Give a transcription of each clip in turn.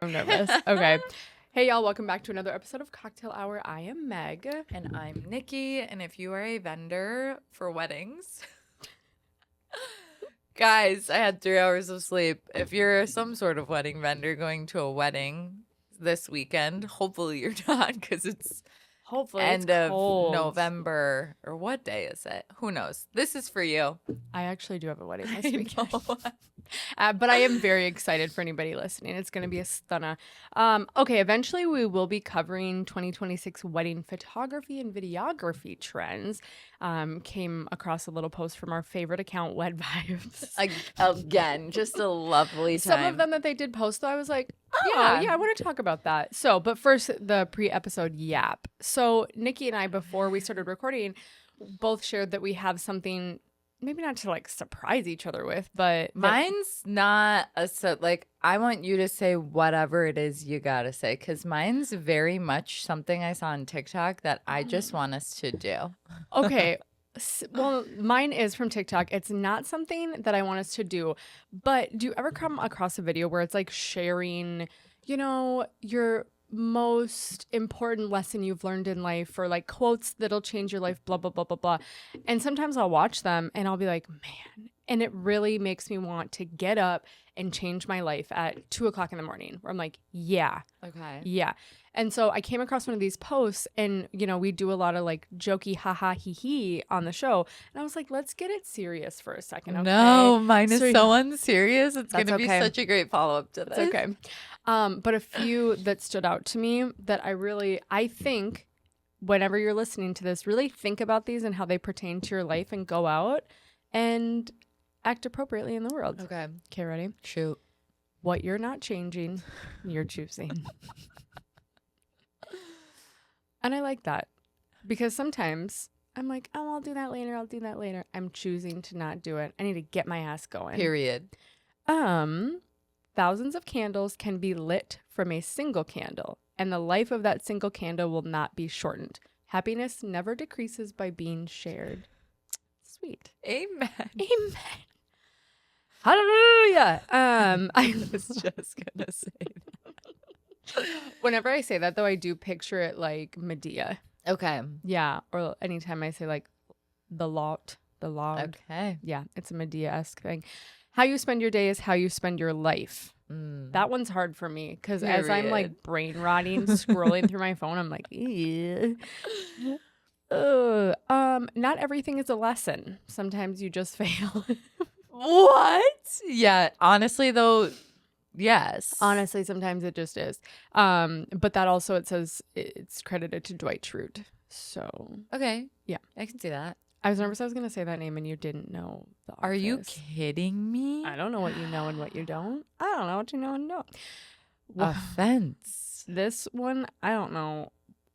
I'm nervous. Okay. Hey, y'all. Welcome back to another episode of Cocktail Hour. I am Meg. And I'm Nikki. And if you are a vendor for weddings, guys, I had 3 hours of sleep. If you're some sort of wedding vendor going to a wedding this weekend, hopefully you're not because it's Hopefully end it's of cold. November. Or what day is it? Who knows? This is for you. I actually do have a wedding I this weekend. know. But I am very excited for anybody listening. It's going to be a stunner. Okay, eventually we will be covering 2026 wedding photography and videography trends. Came across a little post from our favorite account, Wed Vibes. Again, just a lovely time. Some of them that they did post, though, I was like, yeah, I want to talk about that. So, but first, the pre-episode yap. So Nikki and I, before we started recording, both shared that we have something, maybe not to like surprise each other with, but mine's not I want you to say whatever it is you gotta say, because mine's very much something I saw on TikTok that I just want us to do. Okay. Well, mine is from TikTok. It's not something that I want us to do, but do you ever come across a video where it's like sharing, your most important lesson you've learned in life, or like quotes that'll change your life, blah, blah, blah, blah, blah. And sometimes I'll watch them and I'll be like, man, and it really makes me want to get up and change my life at 2:00 in the morning, where I'm like, yeah. Okay. Yeah. And so I came across one of these posts, and, we do a lot of like jokey, haha, hee hee on the show. And I was like, let's get it serious for a second. Okay? No, mine is so unserious. It's going to be such a great follow-up to this. It's okay. But a few that stood out to me that I think whenever you're listening to this, really think about these and how they pertain to your life, and go out and act appropriately in the world. Okay. Okay, ready? Shoot. What you're not changing, you're choosing. And I like that, because sometimes I'm like, oh, I'll do that later. I'm choosing to not do it. I need to get my ass going. Period. Thousands of candles can be lit from a single candle, and the life of that single candle will not be shortened. Happiness never decreases by being shared. Sweet. Amen. Amen. Hallelujah. I was just gonna say that. Whenever I say that, though, I do picture it like Medea. Okay. Yeah. Or anytime I say like the Lord. Okay. Yeah, it's a Medea-esque thing. How you spend your day is how you spend your life. That one's hard for me, because as I'm like brain rotting, scrolling through my phone, I'm like, not everything is a lesson. Sometimes you just fail. What? Yeah. Honestly, though, yes. Honestly, sometimes it just is. But that also, it says it's credited to Dwight Schrute. So okay. Yeah. I can see that. I was nervous I was going to say that name and you didn't know the Office. Are you kidding me? I don't know what you know and what you don't. I don't know what you know and don't. Offense. This one, I don't know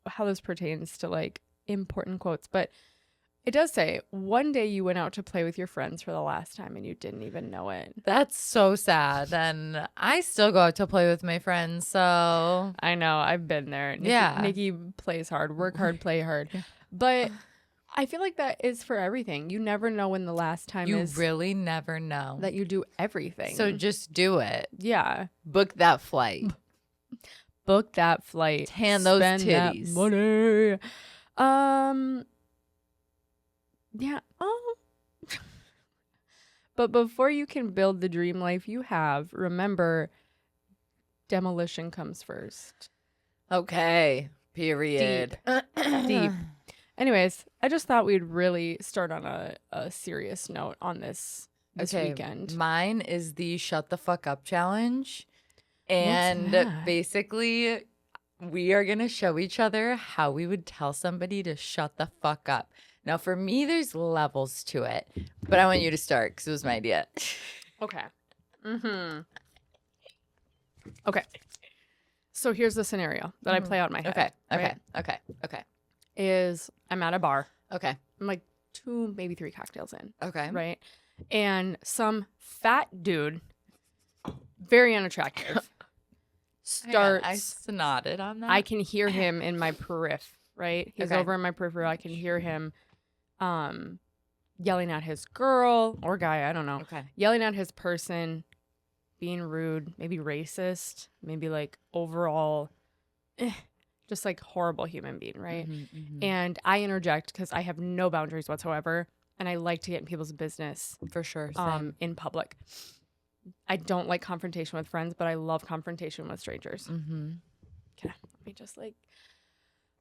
how this pertains to like important quotes, but it does say, one day you went out to play with your friends for the last time and you didn't even know it. That's so sad. And I still go out to play with my friends, so. I know. I've been there. Nikki plays hard. Work hard, play hard. Yeah. But I feel like that is for everything. You never know when the last time is. You really never know. That you do everything. So just do it. Yeah. Book that flight. Book that flight. Hand those titties. That money. Yeah. But before you can build the dream life you have, remember, demolition comes first. Okay. Period. Deep. Anyways, I just thought we'd really start on a serious note on this weekend. Mine is the shut the fuck up challenge. And basically, we are going to show each other how we would tell somebody to shut the fuck up. Now, for me, there's levels to it, but I want you to start because it was my idea. Okay. Okay. So here's the scenario that I play out in my head. Okay. Is I'm at a bar. Okay. I'm like 2, maybe 3 cocktails in. Okay. Right? And some fat dude, very unattractive, starts. I snotted on that. I can hear him in my periph, right? He's over in my peripheral. I can hear him yelling at his girl or guy, I don't know. Okay. Yelling at his person, being rude, maybe racist, maybe like overall just like horrible human being, right? And I interject because I have no boundaries whatsoever, and I like to get in people's business For sure. in public. I don't like confrontation with friends, but I love confrontation with strangers. Okay, let me just like,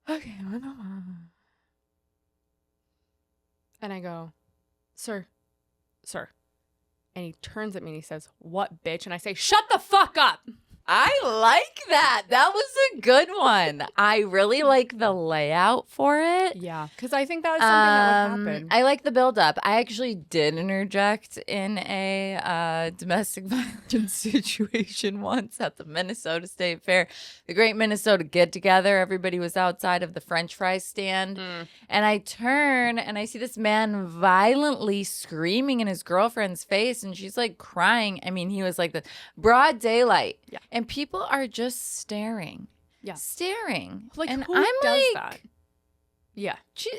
okay, and I go, sir. And he turns at me and he says, what, bitch? And I say, shut the fuck up. I like that. That was a good one. I really like the layout for it. Yeah, because I think that was something that would happen. I like the build-up. I actually did interject in a domestic violence situation once at the Minnesota State Fair. The Great Minnesota Get-Together. Everybody was outside of the French fry stand. And I turn and I see this man violently screaming in his girlfriend's face, and she's like crying. I mean, he was like the broad daylight. Yeah. And people are just staring. Yeah. Staring. Like, and who I'm does like, that? Yeah.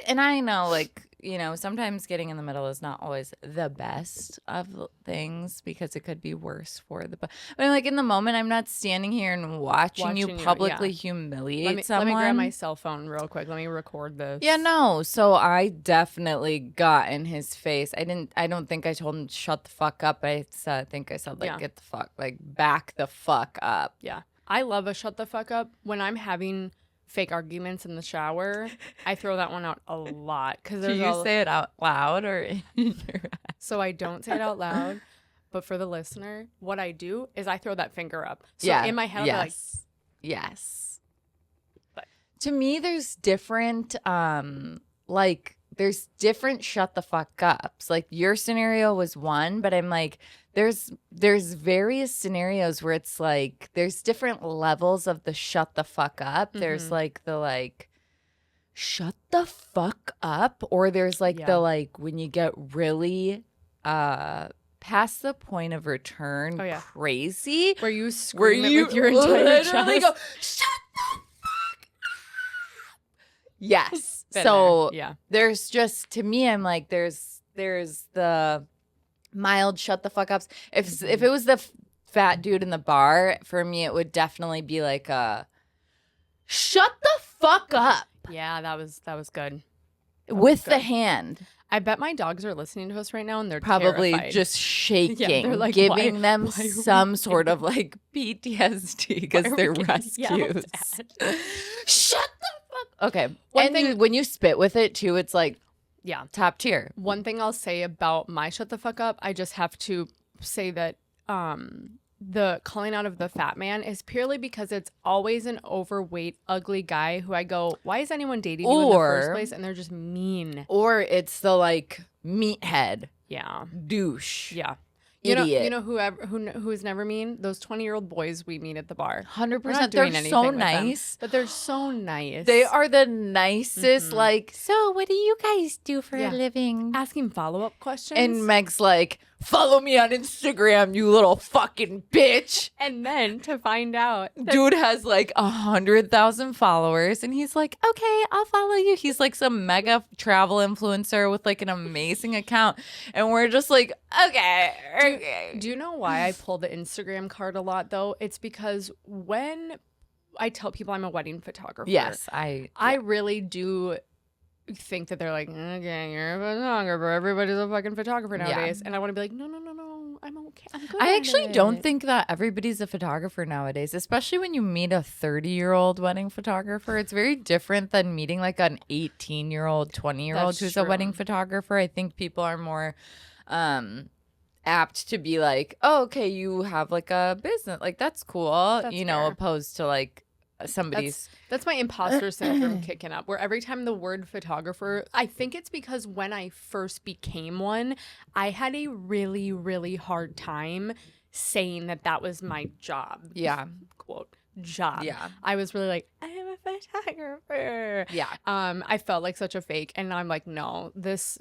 And I know, like, you know, sometimes getting in the middle is not always the best of things because it could be worse for the. But I'm like, in the moment, I'm not standing here and watching you publicly humiliate someone. Let me grab my cell phone real quick. Let me record this. Yeah, no. So I definitely got in his face. I don't think I told him to shut the fuck up. I think I said, like, get the fuck, like, back the fuck up. Yeah. I love a shut the fuck up. When I'm having fake arguments in the shower, I throw that one out a lot. Do you say it out loud or in your head? So I don't say it out loud, but for the listener, what I do is I throw that finger up. So in my head, I'll be like, yes. But to me, there's different, there's different shut the fuck ups. Like, your scenario was one, but I'm like, there's various scenarios where it's like there's different levels of the shut the fuck up. There's like the like shut the fuck up, or there's like the like when you get really past the point of return crazy, where you scream it with your entire chest. Go, shut the fuck up. Yes. So there's just, to me, I'm like, there's the mild shut the fuck ups. If it was the fat dude in the bar, for me it would definitely be like a shut the fuck up. Yeah, that was good. With the hand. I bet my dogs are listening to us right now and they're probably terrified. Just shaking, they're like, giving them some sort of like PTSD because they're rescues. Shut the fuck. Okay. When you spit with it too, it's like, yeah, top tier. One thing I'll say about my shut the fuck up, I just have to say that the calling out of the fat man is purely because it's always an overweight, ugly guy who I go, why is anyone dating you in the first place? And they're just mean. Or it's the like meathead. Yeah. Douche. Yeah. Idiot. You know who's never mean? Those 20-year-old boys we meet at the bar. 100%. They're so nice. But they're so nice. They are the nicest. Like, so what do you guys do for a living? Asking follow-up questions. And Meg's like, follow me on Instagram, you little fucking bitch. And then to find out, dude has like 100,000 followers, and he's like, okay, I'll follow you. He's like some mega travel influencer with like an amazing account, and we're just like, okay. Do you know why I pull the Instagram card a lot though? It's because when I tell people I'm a wedding photographer, yes, I really do think that they're like, okay, you're a photographer. Everybody's a fucking photographer nowadays. Yeah. And I want to be like, no, I'm okay. I'm good. I actually don't think that everybody's a photographer nowadays, especially when you meet a 30-year-old wedding photographer. It's very different than meeting like an 18-year-old, 20-year-old who's a wedding photographer. I think people are more apt to be like, oh, okay, you have like a business. Like, that's cool, that's fair. Opposed to like somebody's. That's my imposter syndrome kicking up, where every time the word photographer, I think it's because when I first became one, I had a really, really hard time saying that was my job. Yeah. Quote, job. Yeah. I was really like, I am a photographer. Yeah. I felt like such a fake, and now I'm like, no, this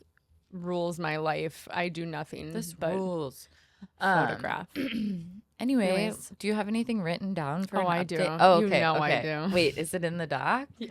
rules my life. I do nothing. This rules. Photograph. Anyways, do you have anything written down for an update? I do. Oh, okay. I do. Wait, is it in the doc? Yeah.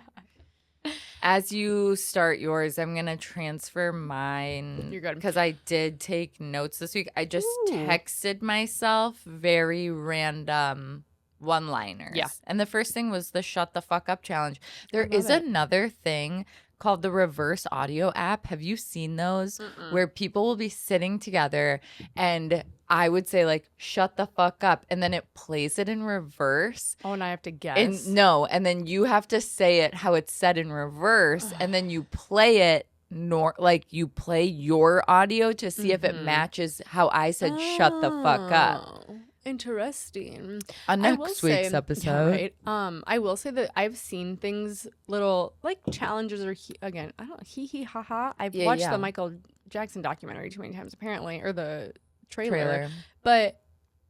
As you start yours, I'm going to transfer mine. You're good. Because I did take notes this week. I just texted myself very random one-liners. Yeah. And the first thing was the shut the fuck up challenge. There is another thing called the reverse audio app. Have you seen those? Where people will be sitting together and I would say like, shut the fuck up. And then it plays it in reverse. Oh, and I have to guess. And then you have to say it how it's said in reverse. And then you play it, you play your audio to see if it matches how I said, shut the fuck up. Interesting. On next week's episode. Yeah, right. I will say that I've seen things, little like challenges or I don't know, hee hee ha ha. I've watched the Michael Jackson documentary too many times apparently, or the trailer. But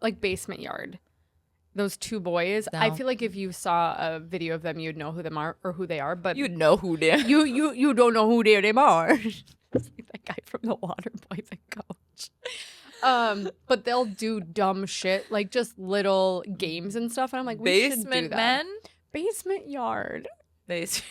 like Basement Yard, those two boys. No. I feel like if you saw a video of them, you'd know who them are or who they are. But you'd know who they are. You don't know who they are. It's like that guy from the Water Boy, the coach. But they'll do dumb shit, like just little games and stuff. And I'm like, we should do that. Men? Basement Yard. I've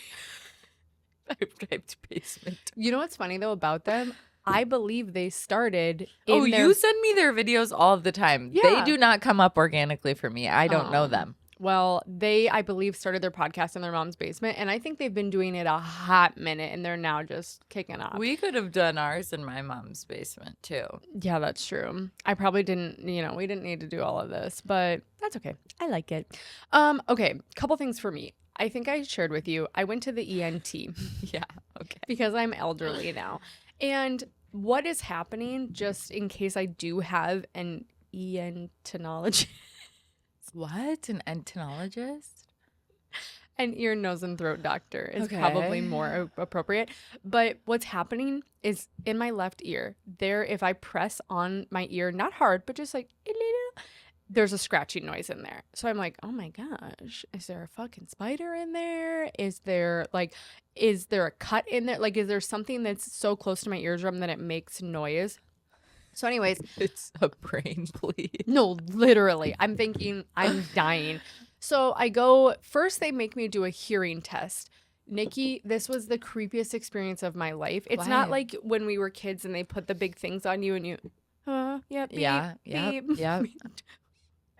typed basement. You know what's funny though about them? I believe they started you send me their videos all the time. Yeah. They do not come up organically for me. I don't know them. Well, they, I believe, started their podcast in their mom's basement, and I think they've been doing it a hot minute, and they're now just kicking off. We could have done ours in my mom's basement, too. Yeah, that's true. I probably didn't, we didn't need to do all of this, but that's okay. I like it. Okay, couple things for me. I think I shared with you, I went to the ENT. Yeah, okay. Because I'm elderly now. And what is happening, just in case I do have an entonologist. What? An entonologist? An ear, nose, and throat doctor is probably more appropriate. But what's happening is in my left ear, if I press on my ear, not hard, but just like a little, there's a scratching noise in there. So I'm like, oh my gosh, is there a fucking spider in there? Is there a cut in there? Like, is there something that's so close to my eardrum that it makes noise? So anyways. It's a brain bleed. No, literally. I'm thinking I'm dying. So I go, first they make me do a hearing test. Nikki, this was the creepiest experience of my life. It's not like when we were kids and they put the big things on you and you, yeah, beep, beep.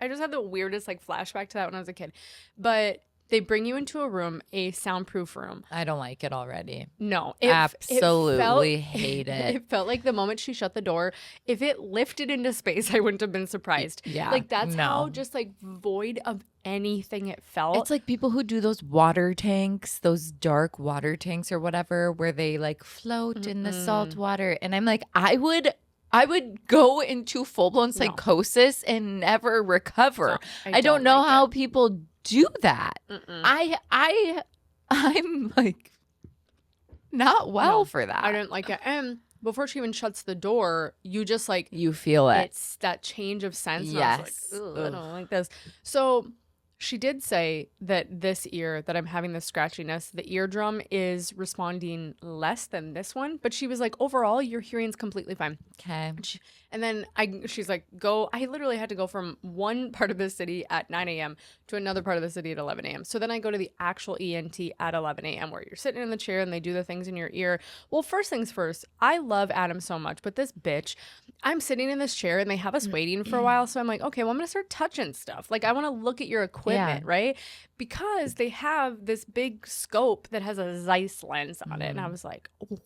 I just had the weirdest flashback to that when I was a kid. But they bring you into a room, a soundproof room. I don't like it already. No. Absolutely hate it. It felt like the moment she shut the door, if it lifted into space, I wouldn't have been surprised. Yeah. That's how just void of anything it felt. It's like people who do those water tanks, those dark water tanks or whatever, where they float in the salt water. And I'm like, I would go into full-blown psychosis and never recover. No, I don't know how people do that. I'm not well for that. I don't like it. And before she even shuts the door, you just you feel it. It's that change of sense. Yes. And I was I don't like this. So she did say that this ear that I'm having the scratchiness, the eardrum is responding less than this one. But she was like, overall, your hearing's completely fine. Okay. And then she's like, I literally had to go from one part of the city at 9 a.m. to another part of the city at 11 a.m. So then I go to the actual ENT at 11 a.m. where you're sitting in the chair and they do the things in your ear. Well, first things first, I love Adam so much, but this bitch, I'm sitting in this chair and they have us waiting for a while. So I'm like, okay, well, I'm going to start touching stuff. I want to look at your equipment, right? Because they have this big scope that has a Zeiss lens on it. And I was like, oh.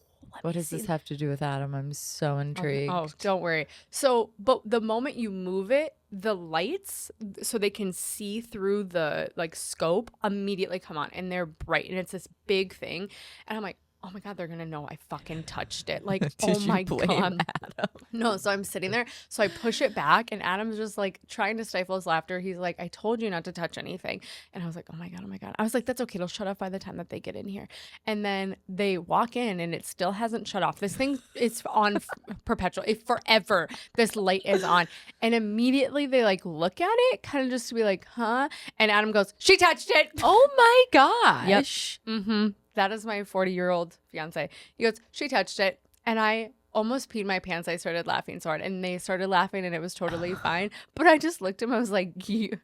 What does this have to do with Adam? I'm so intrigued. Oh, don't worry. So, but the moment you move it, the lights, so they can see through the scope, immediately come on, and they're bright, and it's this big thing. And I'm like, oh my God, they're going to know I fucking touched it. Oh my God. Adam? No, so I'm sitting there. So I push it back and Adam's just trying to stifle his laughter. He's like, I told you not to touch anything. And I was like, oh my God. I was like, that's okay. It'll shut off by the time that they get in here. And then they walk in and it still hasn't shut off. This thing is on perpetual. Forever. This light is on. And immediately they like at it, kind of just to be like, huh? And Adam goes, she touched it. Oh my gosh. Yep. Mm-hmm. That is my 40-year-old fiance. He goes, she touched it. And I almost peed my pants. I started laughing so hard. And they started laughing and it was totally fine. But I just looked at him. I was like, you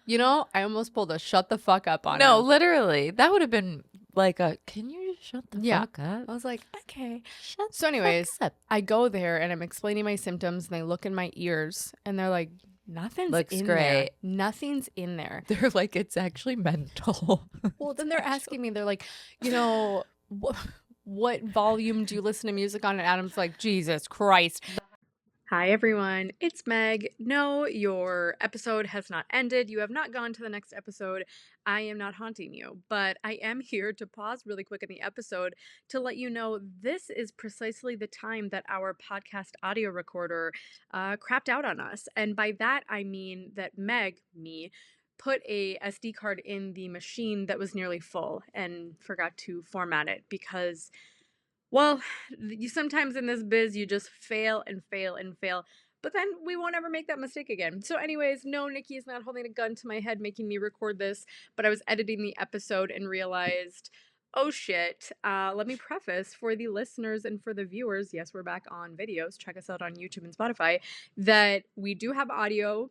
know, I almost pulled a shut the fuck up on him. No, literally. That would have been like a, can you to shut the Yeah. fuck up? I was like, okay. Shut So anyways, the fuck up. I go there and I'm explaining my symptoms and they look in my ears and they're like, nothing's Looks in great. there. Nothing's in there. They're like, it's actually mental. Well, then they're asking me, they're like, you know, what volume do you listen to music on? And Adam's like, Jesus Christ. Hi, everyone. It's Meg. No, your episode has not ended. You have not gone to the next episode. I am not haunting you, but I am here to pause really quick in the episode to let you know this is precisely the time that our podcast audio recorder crapped out on us. And by that, I mean that Meg, me, put a SD card in the machine that was nearly full and forgot to format it because, well, you sometimes in this biz you just fail and fail and fail, but then we won't ever make that mistake again. So anyways, no, Nikki is not holding a gun to my head making me record this, but I was editing the episode and realized, oh shit, let me preface for the listeners and for the viewers, yes, we're back on videos, check us out on YouTube and Spotify, that we do have audio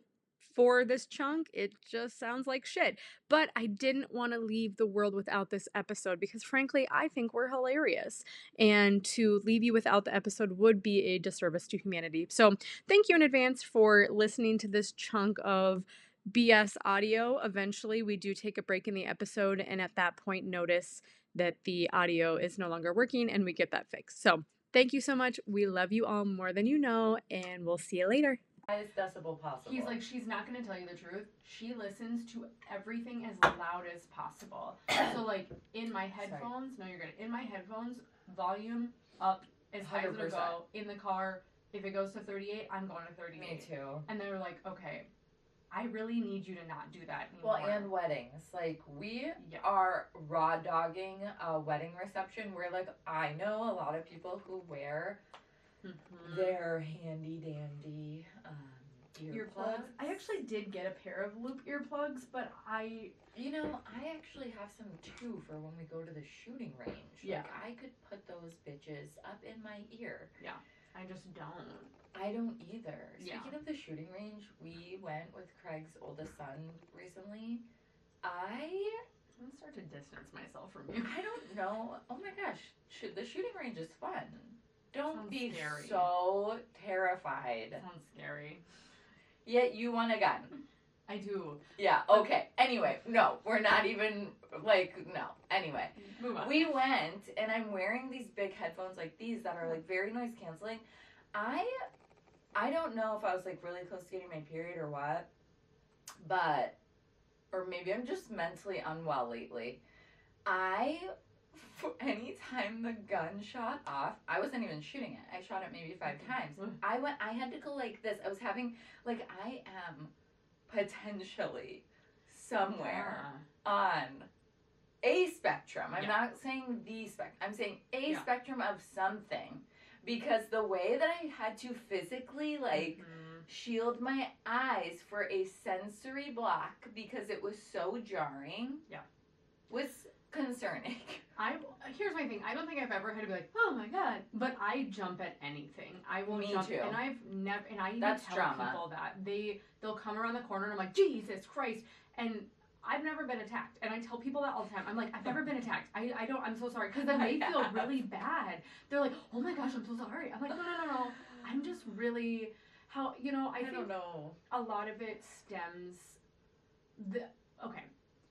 for this chunk. It just sounds like shit. But I didn't want to leave the world without this episode because frankly, I think we're hilarious. And to leave you without the episode would be a disservice to humanity. So thank you in advance for listening to this chunk of BS audio. Eventually, we do take a break in the episode, and at that point, notice that the audio is no longer working and we get that fixed. So thank you so much. We love you all more than you know, and we'll see you later. Highest decibel possible. He's like, she's not going to tell you the truth. She listens to everything as loud as possible. So, like, in my headphones, no, you're good. In my headphones, volume up as high as it'll go. In the car, if it goes to 38, I'm going to 38. Me too. And they were like, okay, I really need you to not do that anymore. Well, and weddings. Like, we are raw dogging a wedding reception where, like, I know a lot of people who wear their handy dandy earplugs. I actually did get a pair of loop earplugs, but I actually have some too for when we go to the shooting range. Yeah. Like, I could put those bitches up in my ear. Yeah. I just don't. I don't either. Yeah. Speaking of the shooting range, we went with Craig's oldest son recently. I'm going to start to distance myself from you. I don't know. Oh my gosh. The shooting range is fun. Don't Sounds be scary. so terrified. Sounds scary. Yet you want a gun. I do. Yeah, okay. Anyway, no, we're not even, like, no. Anyway, move on. We went, and I'm wearing these big headphones like these that are, like, very noise canceling. I don't know if I was, like, really close to getting my period or what, but, or maybe I'm just mentally unwell lately. Anytime the gun shot off, I wasn't even shooting it. I shot it maybe 5 times. I had to go like this. I was having, like, I am potentially somewhere on a spectrum. I'm not saying the spectrum. I'm saying a spectrum of something. Because the way that I had to physically, like, shield my eyes for a sensory block because it was so jarring was concerning. Here's my thing. I don't think I've ever had to be like, oh my god, but I jump at anything. I will jump, too. and I've never, and I even tell drama. people that they'll come around the corner and I'm like, Jesus Christ, and I've never been attacked, and I tell people that all the time. I'm like, I've never been attacked. I'm so sorry, because then they feel really bad. They're like, oh my gosh, I'm so sorry. I'm like, no. I'm just really, I don't know. A lot of it stems,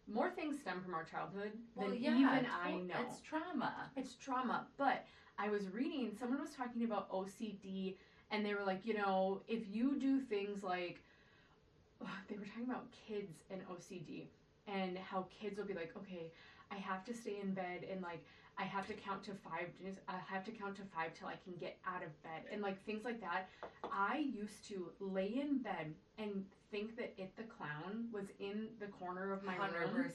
more things stem from our childhood than even I know. It's trauma. It's trauma. But I was reading, someone was talking about OCD, and they were like, if you do things like, they were talking about kids and OCD, and how kids will be like, okay, I have to stay in bed, and like, I have to count to 5. I have to count to 5 till I can get out of bed, and like things like that. I used to lay in bed and think that It the Clown was in the corner of my 100%. room.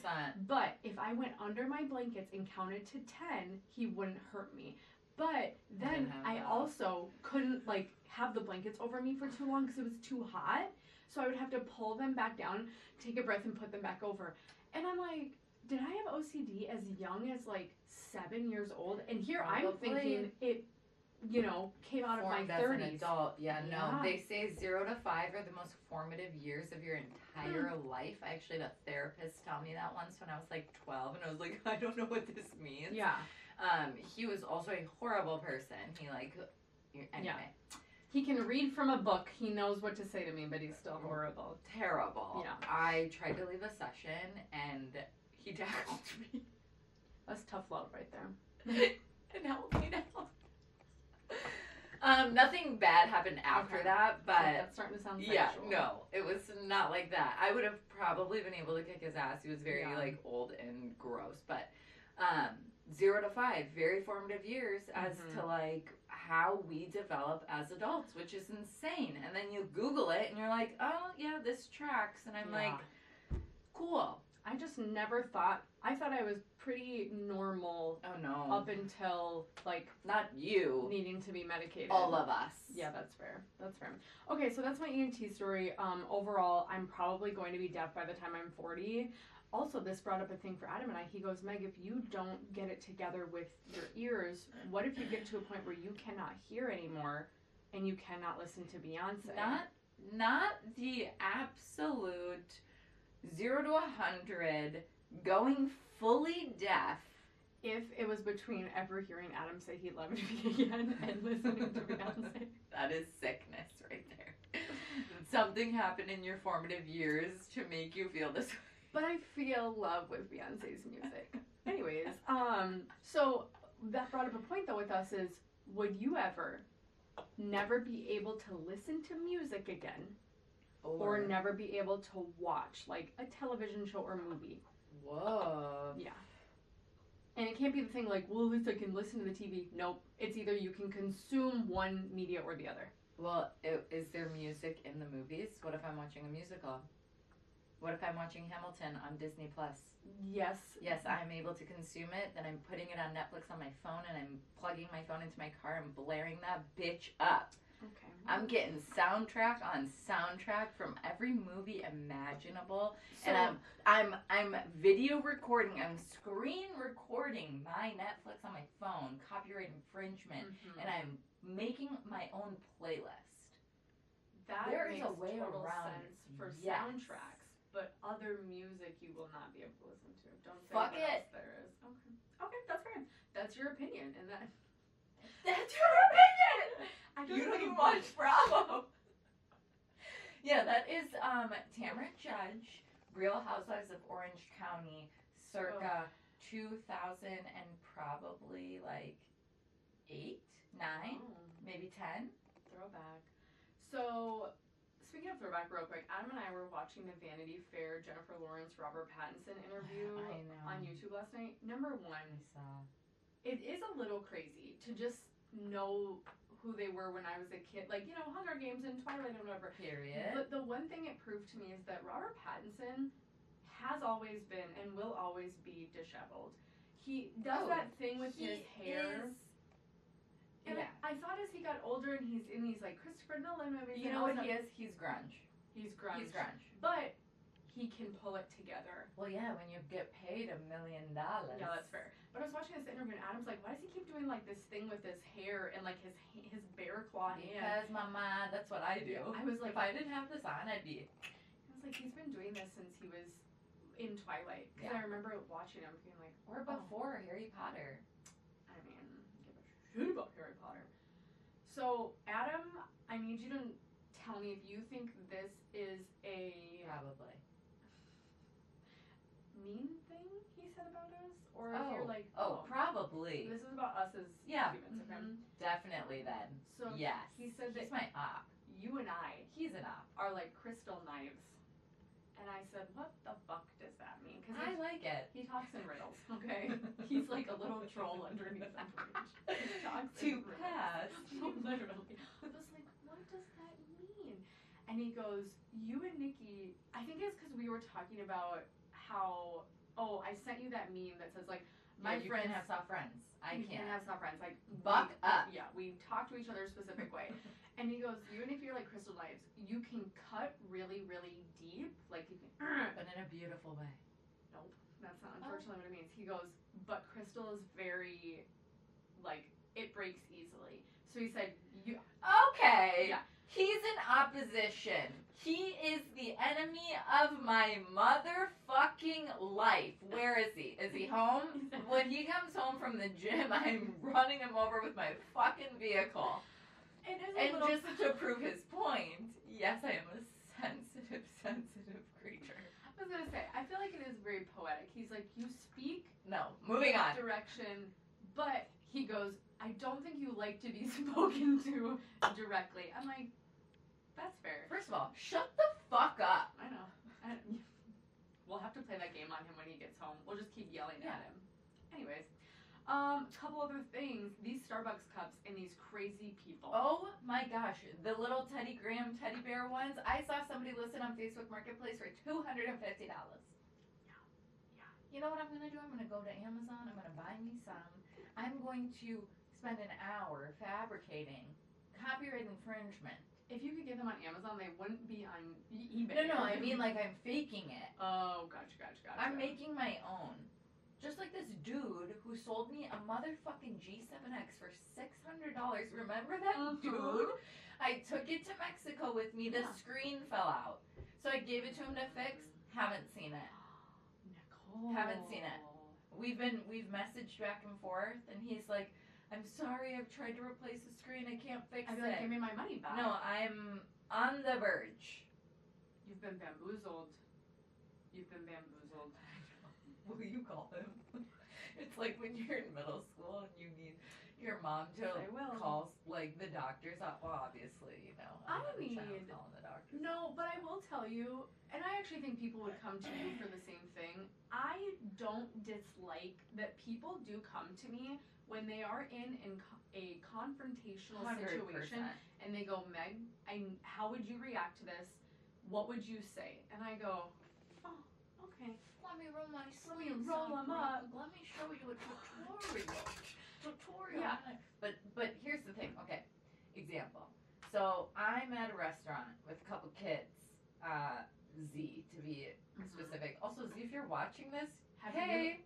But if I went under my blankets and counted to 10, he wouldn't hurt me. But then I also couldn't like have the blankets over me for too long because it was too hot. So I would have to pull them back down, take a breath, and put them back over. And I'm like, did I have OCD as young as like 7 years old? And here I'm thinking it came out of my Formed as an 30s. adult. Yeah, no. Yeah. They say 0 to 5 are the most formative years of your entire life. I actually had a therapist tell me that once when I was like 12, and I was like, I don't know what this means. Yeah. He was also a horrible person. Anyway. Yeah. He can read from a book. He knows what to say to me, but he's still horrible. Terrible. Yeah. I tried to leave a session, and he tackled me. That's tough love right there. And helped me now. Nothing bad happened after that, but... So that's starting to sound sexual. Yeah, no. It was not like that. I would have probably been able to kick his ass. He was very, old and gross. But 0 to 5, very formative years as to, how we develop as adults, which is insane. And then you Google it, and you're like, oh, yeah, this tracks. And I'm like, cool. I just never thought... I thought I was pretty normal. Oh, no. Up until, not you. Needing to be medicated. All of us. Yeah, that's fair. That's fair. Okay, so that's my ENT story. Overall, I'm probably going to be deaf by the time I'm 40. Also, this brought up a thing for Adam and I. He goes, Meg, if you don't get it together with your ears, what if you get to a point where you cannot hear anymore and you cannot listen to Beyonce? Not the absolute 0 to 100 going fully deaf. If it was between ever hearing Adam say he loved me again and listening to Beyonce. That is sickness right there. Something happened in your formative years to make you feel this way. But I feel love with Beyonce's music. Anyways, so that brought up a point though with us is, would you ever never be able to listen to music again or never be able to watch like a television show or movie? Whoa. Yeah. And it can't be the thing like, well, at least I can listen to the TV. Nope. It's either you can consume one media or the other. Well, is there music in the movies? What if I'm watching a musical? What if I'm watching Hamilton on Disney Plus? Yes. Yes, I'm able to consume it. Then I'm putting it on Netflix on my phone, and I'm plugging my phone into my car and blaring that bitch up. Okay. I'm getting soundtrack on soundtrack from every movie imaginable, So, and I'm video recording. I'm screen recording my Netflix on my phone, copyright infringement, and I'm making my own playlist. There is a way total around sense for soundtracks, but other music you will not be able to listen to. Don't say Fuck what it. else there is. Okay, that's fair. That's your opinion, and that. That's your opinion. You don't even watch watch Bravo. Yeah, that is Tamara Judge, Real Housewives of Orange County, circa 2000 and probably 8, 9, maybe 10. Throwback. So, speaking of throwback, real quick, Adam and I were watching the Vanity Fair Jennifer Lawrence Robert Pattinson interview on YouTube last night. Number one, it is a little crazy to just know who they were when I was a kid, Hunger Games and Twilight and whatever. Period. But the one thing it proved to me is that Robert Pattinson has always been and will always be disheveled. He does that thing with his hair. And I thought as he got older and he's in these Christopher Nolan movies. You know what he is? He's grunge. He's grunge. He's grunge. But he can pull it together. Well, yeah, when you get paid $1 million. Yeah, that's fair. But I was watching this interview and Adam's like, why does he keep doing this thing with his hair and his bear claw hand? Because mama, that's what I do. Yeah, I was like, if I didn't have this on, I'd be. I was like, he's been doing this since he was in Twilight. Because I remember watching him being like, or before Harry Potter. I mean, give a shit about Harry Potter. So, Adam, I need you to tell me if you think this is a probably mean thing he said about us, or if you're like, probably this is about us as humans. Okay? Definitely then. So yes, he said he's that my op. You and I, he's an op, are like crystal knives. And I said, what the fuck does that mean? Because I like it. He talks in riddles, okay? He's like a little troll underneath the bridge. He talks to pass. Literally. I was like, what does that mean? And he goes, you and Nikki, I think it's because we were talking about how, I sent you that meme that says my you friends can't have soft friends. I can't have soft friends. Buck up. Yeah, we talk to each other a specific way. And he goes, you and if you're like crystal knives, you can cut really, really deep. You can, but in a beautiful way. Nope, that's not unfortunately what it means. He goes, but crystal is very, it breaks easily. So he said, "You." Okay. Yeah. He's in opposition. He is the enemy of my motherfucking life. Where is he? Is he home? When he comes home from the gym, I'm running him over with my fucking vehicle. It is And just to prove his point, yes, I am a sensitive creature. I was gonna say, I feel like it is very poetic. He's like, you speak. No, moving on. Direction, but he goes, I don't think you like to be spoken to directly. I'm like, that's fair. First of all, shut the fuck up. I know. We'll have to play that game on him when he gets home. We'll just keep yelling at him. Anyways, couple other things. These Starbucks cups and these crazy people. Oh my gosh, the little Teddy Graham teddy bear ones. I saw somebody listed on Facebook Marketplace for $250. Yeah. You know what I'm gonna do? I'm gonna go to Amazon. I'm gonna buy me some. I'm going to spend an hour fabricating copyright infringement. If you could get them on Amazon, they wouldn't be on eBay. No, I mean like I'm faking it. Oh, gotcha. I'm making my own. Just like this dude who sold me a motherfucking G7X for $600. Remember that dude? I took it to Mexico with me. The screen fell out. So I gave it to him to fix. Haven't seen it. Nicole. Haven't seen it. We've messaged back and forth, and he's like, I'm sorry, I've tried to replace the screen. I can't fix it. I'd be like, give me my money back. No, I'm on the verge. You've been bamboozled. What do you call him? It's like when you're in middle school and you need your mom to call like the doctors. Well, obviously, you know. Calling the doctors. No, but I will tell you, and I actually think people would come to you for the same thing. I don't dislike that people do come to me when they are in a confrontational 100%. situation and they go, Meg, how would you react to this? What would you say? And I go, oh, okay. Let me roll my sleeves. Let me roll them up. Let me show you a tutorial. Yeah. But here's the thing. Okay, example. So I'm at a restaurant with a couple kids. Z to be specific. Also, Z, if you're watching this, hey,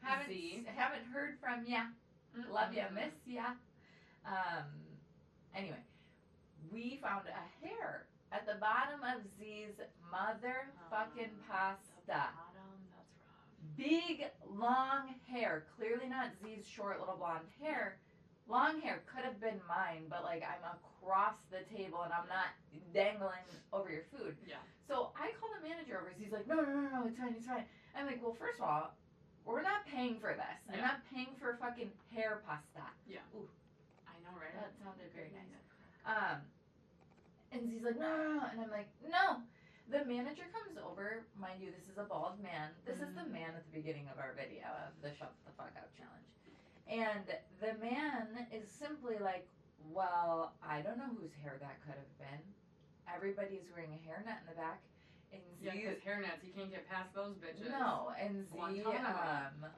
haven't heard from ya. Love ya, miss ya. Anyway, we found a hair at the bottom of Z's motherfucking pasta. That's rough. Big, long hair. Clearly not Z's short little blonde hair. Long hair could have been mine, but like I'm across the table and I'm not dangling over your food. Yeah. So I call the manager over. He's like, no, it's fine. I'm like, well, first of all, we're not paying for this. Yeah. I'm not paying for fucking hair pasta. Yeah. Ooh. I know, right? That sounded very nice. And he's like, no. And I'm like, no. The manager comes over. Mind you, this is a bald man. This is the man at the beginning of our video of the Shut the Fuck Up Challenge. And the man is simply like, well, I don't know whose hair that could have been. Everybody's wearing a hairnet in the back. And Z, yeah, because hairnets, you can't get past those bitches. No, and Z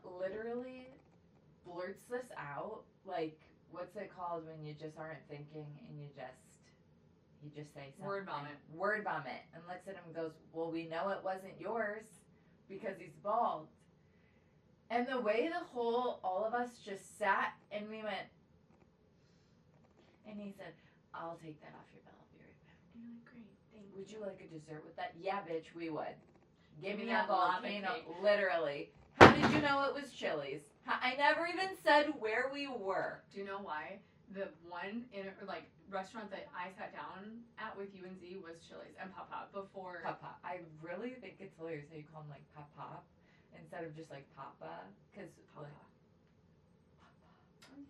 literally blurts this out. Like, what's it called when you just aren't thinking and you just say something? Word vomit. And looks at him and goes, well, we know it wasn't yours because he's bald. And the way all of us just sat and we went, and he said, I'll take that off your bill. I'll be right back. And you're like, great, thank you. Would you like a dessert with that? Yeah, bitch, we would. Give me that a volcano. Literally. How did you know it was Chili's? I never even said where we were. Do you know why? The one restaurant that I sat down at with you and Z was Chili's and Papa before. Papa. I really think it's hilarious how you call him like Papa instead of just like Papa. Because Papa.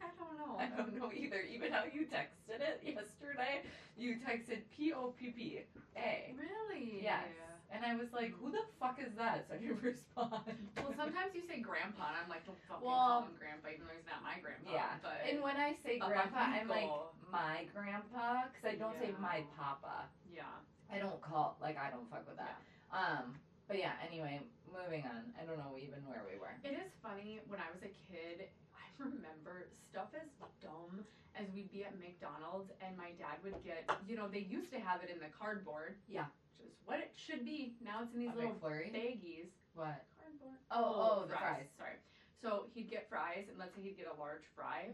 I don't know. I don't know either. Even how you texted it yesterday, you texted Poppa. Really? Yes. And I was like, who the fuck is that? So I didn't respond. Well, sometimes you say grandpa, and I'm like, don't fucking call him grandpa, even though he's not my grandpa. Yeah. But and when I say grandpa, I'm like, my grandpa, because I don't say my papa. Yeah. I don't fuck with that. Yeah. But yeah, anyway, moving on. I don't know even where we were. It is funny, when I was a kid, I remember stuff as dumb as we'd be at McDonald's, and my dad would get, they used to have it in the cardboard. Yeah. Which is what it should be. Now it's in these little baggies. What? Cardboard. Oh, the fries. Sorry. So he'd get fries, and let's say he'd get a large fry.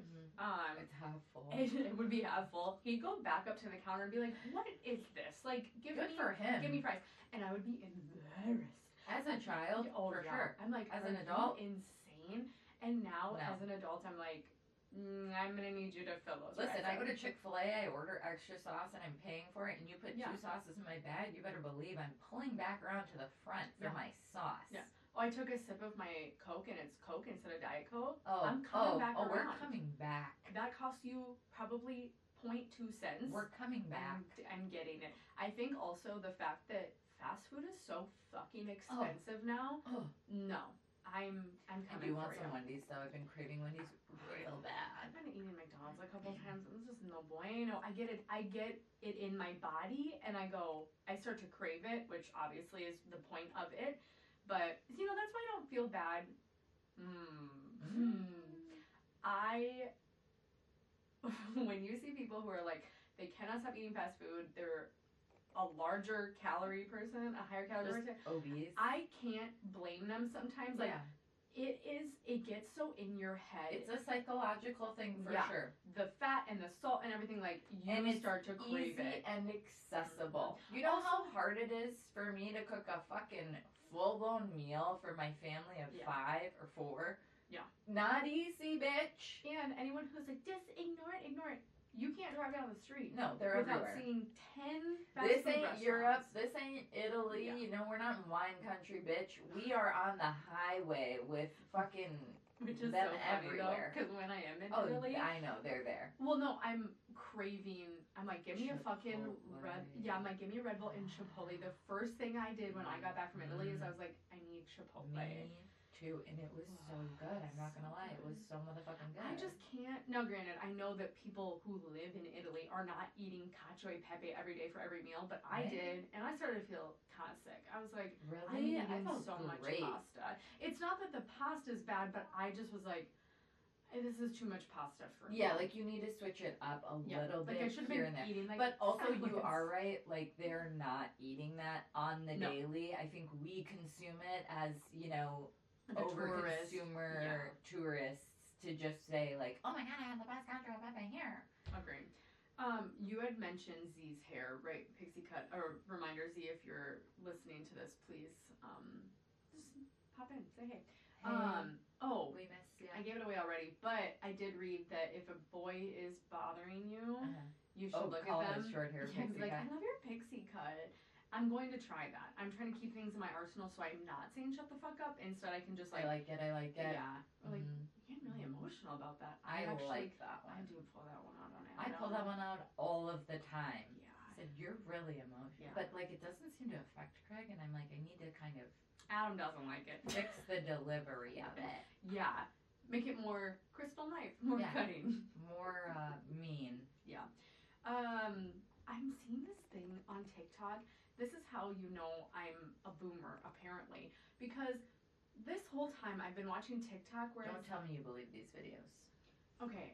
It's half full. It would be half full. He'd go back up to the counter and be like, "What is this? Like, give me fries." And I would be embarrassed. As a child, for sure. I'm like, as an adult, insane. And now, as an adult, I'm like, I'm gonna need you to fill those. Listen, I go to Chick-fil-A, I order extra sauce, and I'm paying for it, and you put 2 sauces in my bag, you better believe I'm pulling back around to the front for my sauce. Yeah. Oh, I took a sip of my Coke, and it's Coke instead of Diet Coke. I'm coming back around. We're coming back. That costs you probably 0.2 cents. We're coming back. I'm getting it. I think also the fact that fast food is so fucking expensive now. No. I'm coming for you. I do want some Wendy's though. I've been craving Wendy's real bad. I've been eating McDonald's a couple times. It's just no bueno. I get it in my body, and I start to crave it, which obviously is the point of it. But that's why I don't feel bad. When you see people who are like, they cannot stop eating fast food, they're a larger calorie person, a higher calorie person, obese. I can't blame them sometimes. Like, it gets so in your head. It's a psychological thing for sure. The fat and the salt and everything, like, you start to crave easy it. And accessible. You know how hard it is for me to cook a fucking full-blown meal for my family of 5 or 4? Yeah. Not easy, bitch. And anyone who's like, just ignore it. You can't drive down the street. No, they're without everywhere. Seeing 10 fast This food ain't restaurants. Europe. This ain't Italy. Yeah. We're not in wine country, bitch. We are on the highway with fucking Which is them so everywhere. Because when I am in Italy, I know they're there. Well, no, I'm craving. I'm like, give me a fucking Red. Yeah, I'm like, give me a Red Bull and Chipotle. The first thing I did when I got back from Italy is I was like, I need Chipotle. Me too, and it was so good. I'm not gonna lie, it was so motherfucking good. I just can't. Now, granted, I know that people who live in Italy are not eating cacio e pepe every day for every meal, but I did, and I started to feel kind of sick. I was like, really? I'm eating so much pasta. It's not that the pasta is bad, but I just was like, this is too much pasta for me. Yeah, like you need to switch it up a little bit I should have here been and there. eating, like, but also salads. you are right, like they're not eating that on the daily. I think we consume it as, over-consumer tourists to just say like, oh my god, I have the best cacio e pepe here. Agreed. You had mentioned Z's hair, right? Pixie cut. Or reminder, Z, if you're listening to this, please just pop in, say hey. We missed you. I gave it away already, but I did read that if a boy is bothering you, you should look at them. His short hair pixie like, cut. I love your pixie cut. I'm going to try that. I'm trying to keep things in my arsenal so I'm not saying shut the fuck up. Instead, I can just like... I like it. Yeah. Or like, you're getting really emotional about that. I actually like that one. I do pull that one out on it. I pull that one out all of the time. Yeah. I said, you're really emotional. Yeah. But like, it doesn't seem to affect Craig, and I'm like, I need to kind of... Adam doesn't like it. Fix the delivery of it. Yeah. Make it more crystal knife, more cutting. More mean. Yeah. I'm seeing this thing on TikTok. This is how you know I'm a boomer, apparently. Because this whole time I've been watching TikTok where Don't tell me you believe these videos. Okay.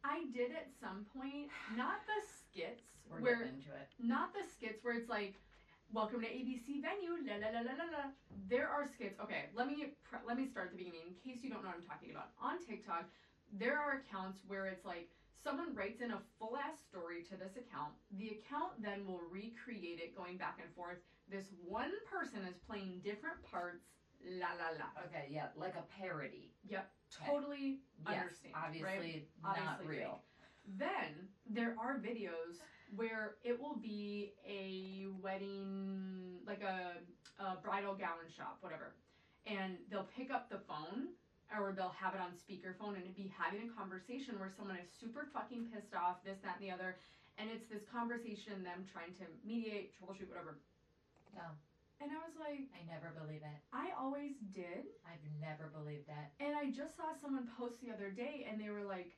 I did at some point, not the skits. We're getting into it. Not the skits where it's like, welcome to ABC venue, la la la la la la. There are skits. Okay, let me start at the beginning in case you don't know what I'm talking about. On TikTok, there are accounts where it's like someone writes in a full ass story to this account. The account then will recreate it going back and forth. This one person is playing different parts. La la la. Okay, yeah, like a parody. Yep, totally understand. Obviously right? not obviously real. Fake. Then there are videos where it will be a wedding, like a bridal gown shop, whatever, and they'll pick up the phone or they'll have it on speakerphone and be having a conversation where someone is super fucking pissed off, this, that, and the other, and it's this conversation, them trying to mediate, troubleshoot, whatever. No. And I was like... I never believe it. I always did. I've never believed it. And I just saw someone post the other day, and they were like...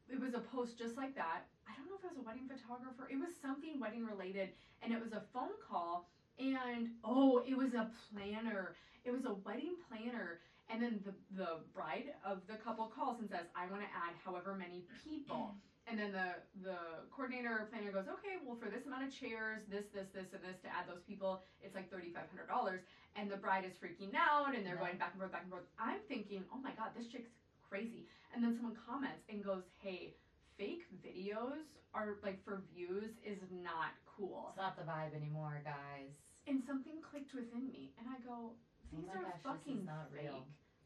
It was a post just like that. I don't know if it was a wedding photographer. It was something wedding related, and it was a phone call, and... Oh, it was a planner. It was a wedding planner. And then the bride of the couple calls and says, I want to add however many people. And then the coordinator or planner goes, okay, well, for this amount of chairs, this, and this to add those people, it's like $3,500. And the bride is freaking out, and they're going back and forth, back and forth. I'm thinking, oh my God, this chick's crazy. And then someone comments and goes, hey, fake videos are like for views is not cool. It's not the vibe anymore, guys. And something clicked within me, and I go, these are fucking this is not fake. Real.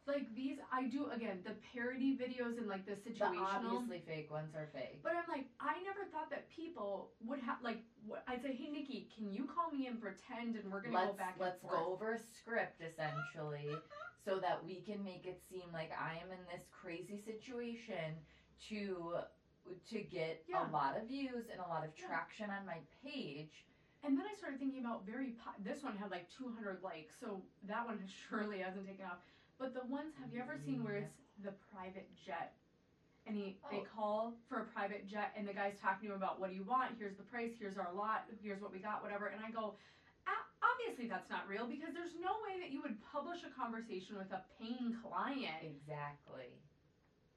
Like these, I do, again, the parody videos and like the situational. The obviously fake ones are fake. But I'm like, I never thought that people would have, like, I'd say, hey, Nikki, can you call me and pretend and we're going to go back and forth. Let's go over a script, essentially, so that we can make it seem like I am in this crazy situation to get a lot of views and a lot of traction on my page. And then I started thinking about this one had like 200 likes, so that one surely hasn't taken off. But the ones, have you ever seen where it's the private jet? And they call for a private jet, and the guy's talking to him about, what do you want? Here's the price, here's our lot, here's what we got, whatever. And I go, obviously that's not real, because there's no way that you would publish a conversation with a paying client. Exactly.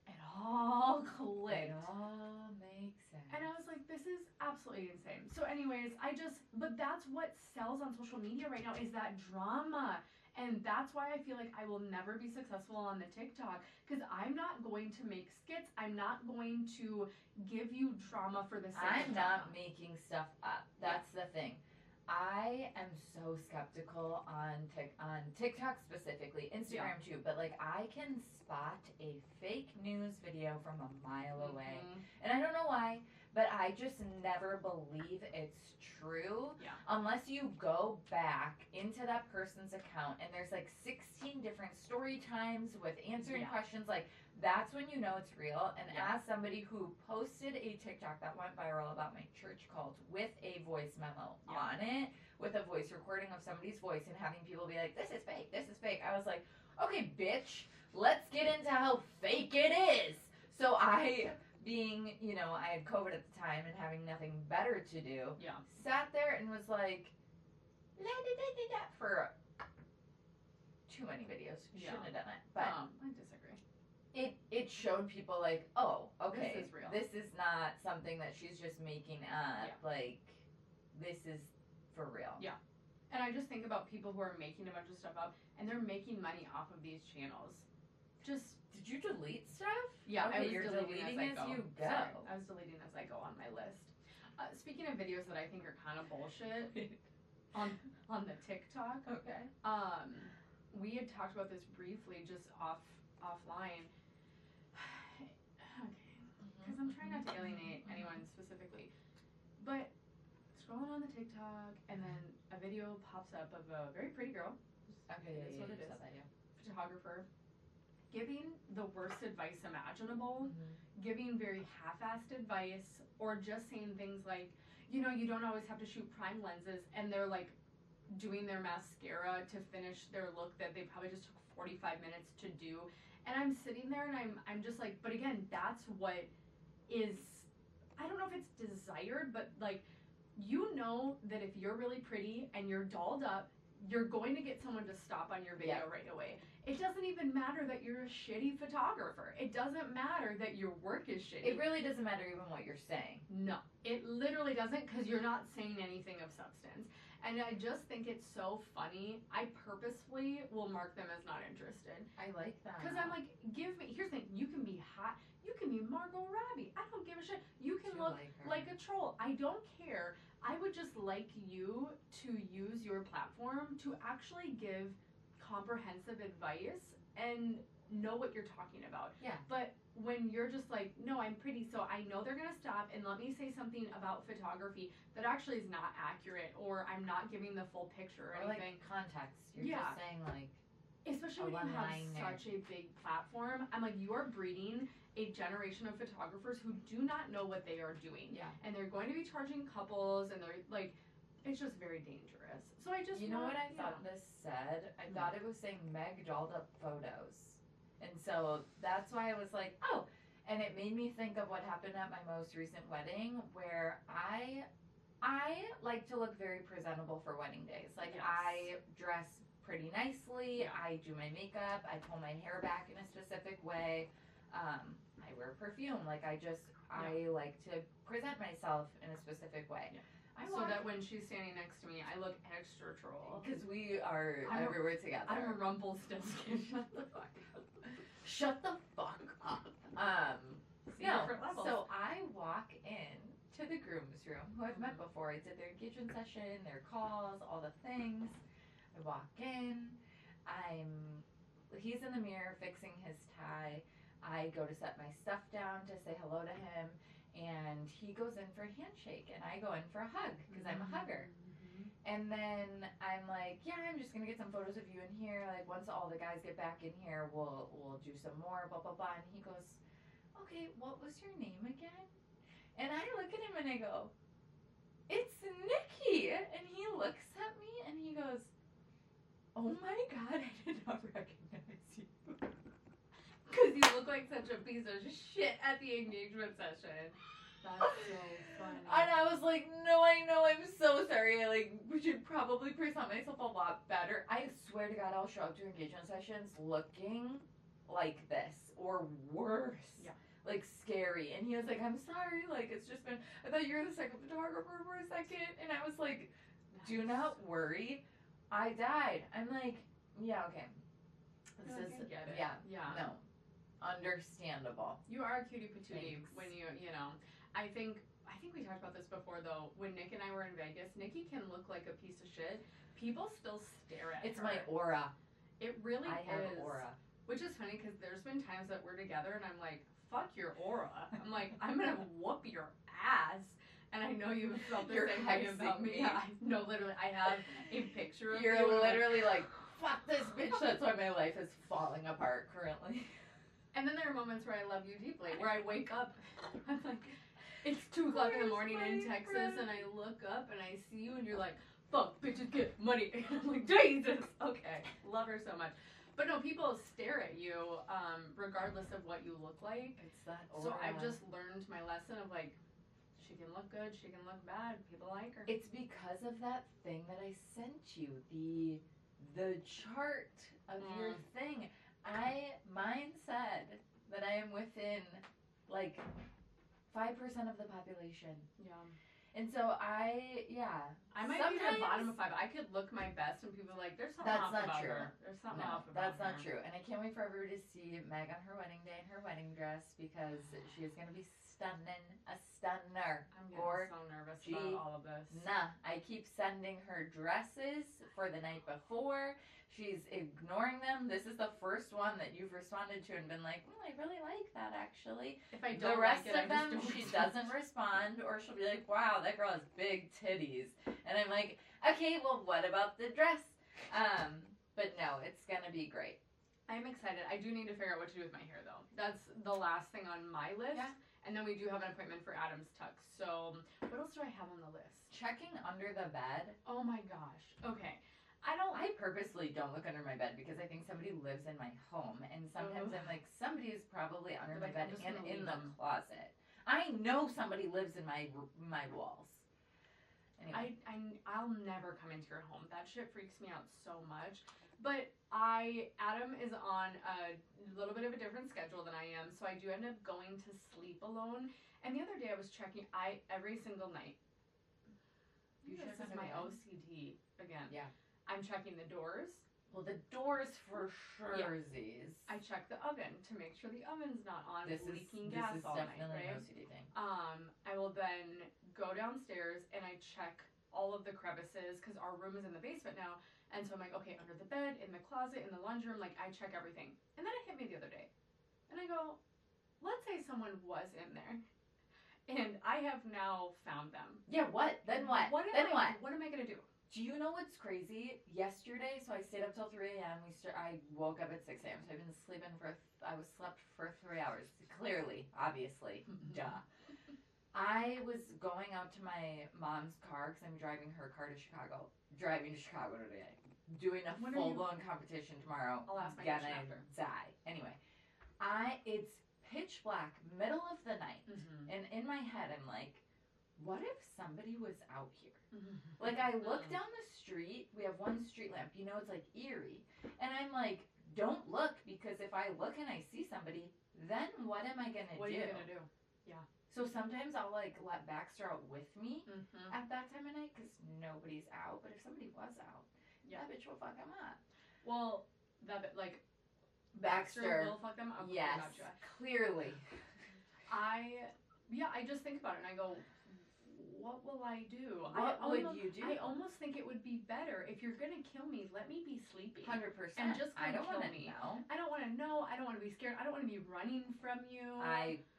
It all clicked. It all makes sense. And I was like, this is absolutely insane. So anyways, but that's what sells on social media right now, is that drama. And that's why I feel like I will never be successful on the TikTok, because I'm not going to make skits. I'm not going to give you drama for the sake of drama. I'm not making stuff up. That's the thing. I am so skeptical on TikTok specifically, Instagram too, but like I can spot a fake news video from a mile away. And I don't know why, but I just never believe it's true unless you go back into that person's account and there's like 16 different story times with answering questions. Like that's when you know it's real. And as somebody who posted a TikTok that went viral about my church cult with a voice memo on it, with a voice recording of somebody's voice and having people be like, this is fake, I was like, okay, bitch, let's get into how fake it is. So I, being, I had COVID at the time and having nothing better to do, sat there and was like, for too many videos. Shouldn't have done it. But I disagree. It showed people like, oh, okay, this is real. This is not something that she's just making up. Like, this is for real. Yeah. And I just think about people who are making a bunch of stuff up, and they're making money off of these channels. Did you delete stuff? Yeah, okay, I was you're deleting as you go. Sorry, I was deleting as I go on my list. Speaking of videos that I think are kind of bullshit on the TikTok. Okay. We had talked about this briefly just offline. Okay. Because I'm trying not to alienate anyone specifically. But scrolling on the TikTok, and then a video pops up of a very pretty girl. Okay, that's what it is. Photographer. Giving the worst advice imaginable, giving very half-assed advice, or just saying things like, you don't always have to shoot prime lenses, and they're like doing their mascara to finish their look that they probably just took 45 minutes to do. And I'm sitting there and I'm just like, but again, that's what is, I don't know if it's desired, but like, that if you're really pretty and you're dolled up, you're going to get someone to stop on your video right away. It doesn't even matter that you're a shitty photographer. It doesn't matter that your work is shitty. It really doesn't matter even what you're saying. No, it literally doesn't, because you're not saying anything of substance. And I just think it's so funny. I purposefully will mark them as not interested. I like that. Because I'm like, here's the thing, you can be hot, you can be Margot Robbie. I don't give a shit. You can look like a troll. I don't care. I would just like you to use your platform to actually give comprehensive advice and know what you're talking about. Yeah. But when you're just like, no, I'm pretty, so I know they're gonna stop and let me say something about photography that actually is not accurate, or I'm not giving the full picture or anything. Like context. You're just saying like, especially when you have such a big platform, I'm like, you are breeding a generation of photographers who do not know what they are doing. Yeah. And they're going to be charging couples, and they're like, it's just very dangerous. So I just know what I thought this said? I thought it was saying Meg dolled up photos. And so that's why I was like, oh. And it made me think of what happened at my most recent wedding, where I like to look very presentable for wedding days. Like I dress pretty nicely. I do my makeup. I pull my hair back in a specific way. I wear perfume. Like, I like to present myself in a specific way. Yeah. So that when she's standing next to me, I look extra troll. Because we are everywhere together. I'm a Rumpelstiltskin. Shut the fuck up. Shut the fuck up. So I walk in to the groom's room, who I've met before. I did their engagement session, their calls, all the things. I walk in. He's in the mirror fixing his tie. I go to set my stuff down to say hello to him, and he goes in for a handshake, and I go in for a hug because I'm a hugger. And then I'm like, yeah, I'm just gonna get some photos of you in here. Like, once all the guys get back in here, we'll do some more, blah blah blah. And he goes, okay, what was your name again? And I look at him and I go, it's Nikki. And he looks at me and he goes, oh my God, I did not recognize you. Because you look like such a piece of shit at the engagement session. That's so funny. And I was like, no, I know, I'm so sorry. We should probably present myself a lot better. I swear to God, I'll show up to engagement sessions looking like this or worse. Yeah. Like, scary. And he was like, I'm sorry, it's just been, I thought you were the second photographer for a second. And I was like, do not worry. I died. I'm like, yeah, okay. This is, get it. Yeah. No. Understandable. You are a cutie patootie when you know. I think we talked about this before, though. When Nick and I were in Vegas, Nikki can look like a piece of shit. People still stare at her. It's my aura. It really is. I have aura. Which is funny because there's been times that we're together and I'm like, fuck your aura. I'm like, I'm going to whoop your ass. And I know you've felt the same way about me. Yeah, no, literally. I have a picture of you. You're literally like, fuck this bitch. That's why my life is falling apart currently. And then there are moments where I love you deeply, where I wake up, I'm like, it's 2 o'clock in the morning in Texas, and I look up and I see you and you're like, fuck, bitches get money. And I'm like, Jesus. Okay. Love her so much. But no, people stare at you regardless of what you look like. It's that aura. So I've just learned my lesson of like, she can look good, she can look bad, people like her. It's because of that thing that I sent you, the chart of your thing. Mine said that I am within 5% of the population. Yeah. And so I might be the bottom of 5. I could look my best and people are like, there's something off about her. There's something off about her. That's not true. And I can't wait for everybody to see Meg on her wedding day in her wedding dress because she is going to be stunning, a stunner. I'm getting so nervous about all of this. Nah, I keep sending her dresses for the night before. She's ignoring them. This is the first one that you've responded to and been like, I really like that actually. If I don't the rest like it, of them, she doesn't respond, or she'll be like, wow, that girl has big titties. And I'm like, okay, well, what about the dress? But no, it's going to be great. I'm excited. I do need to figure out what to do with my hair, though. That's the last thing on my list. Yeah. And then we do have an appointment for Adam's tuck. So what else do I have on the list? Checking under the bed. Oh my gosh. Okay. I purposely don't look under my bed because I think somebody lives in my home. And sometimes I'm like, somebody is probably under my bed and in the closet. I know somebody lives in my walls. Anyway. I'll never come into your home. That shit freaks me out so much. But Adam is on a little bit of a different schedule than I am, so I do end up going to sleep alone. And the other day I was checking, every single night. This is my OCD again. Yeah. I'm checking the doors. Well, the doors for sure. I check the oven to make sure the oven's not on leaking gas all night, right? This is definitely an OCD thing. I will then go downstairs and I check all of the crevices because our room is in the basement now. And so I'm like, okay, under the bed, in the closet, in the laundry room, I check everything. And then it hit me the other day. And I go, let's say someone was in there. And I have now found them. Yeah, what? Then what? What am I going to do? Do you know what's crazy? Yesterday, so I stayed up till 3 a.m. I woke up at 6 a.m. So I've been sleeping slept for 3 hours. Clearly, obviously, duh. I was going out to my mom's car because I'm driving her car to Chicago. Driving to Chicago today. Doing a full-blown competition tomorrow. I'll ask my question after. Die. Anyway, it's pitch black, middle of the night, and in my head I'm like, what if somebody was out here? Like, I look down the street. We have one street lamp. You know, it's like eerie. And I'm like, don't look, because if I look and I see somebody, then what am I going to do? What are you going to do? Yeah. So sometimes I'll, like, let Baxter out with me at that time of night because nobody's out. But if somebody was out, that bitch will fuck them up. Well, Baxter will fuck them up. Yes, clearly. I just think about it and I go, what will I do? What would you do? I almost think it would be better if you're gonna kill me, let me be sleeping. 100%. And just I don't want to know. I don't want to know. I don't want to be scared. I don't want to be running from you.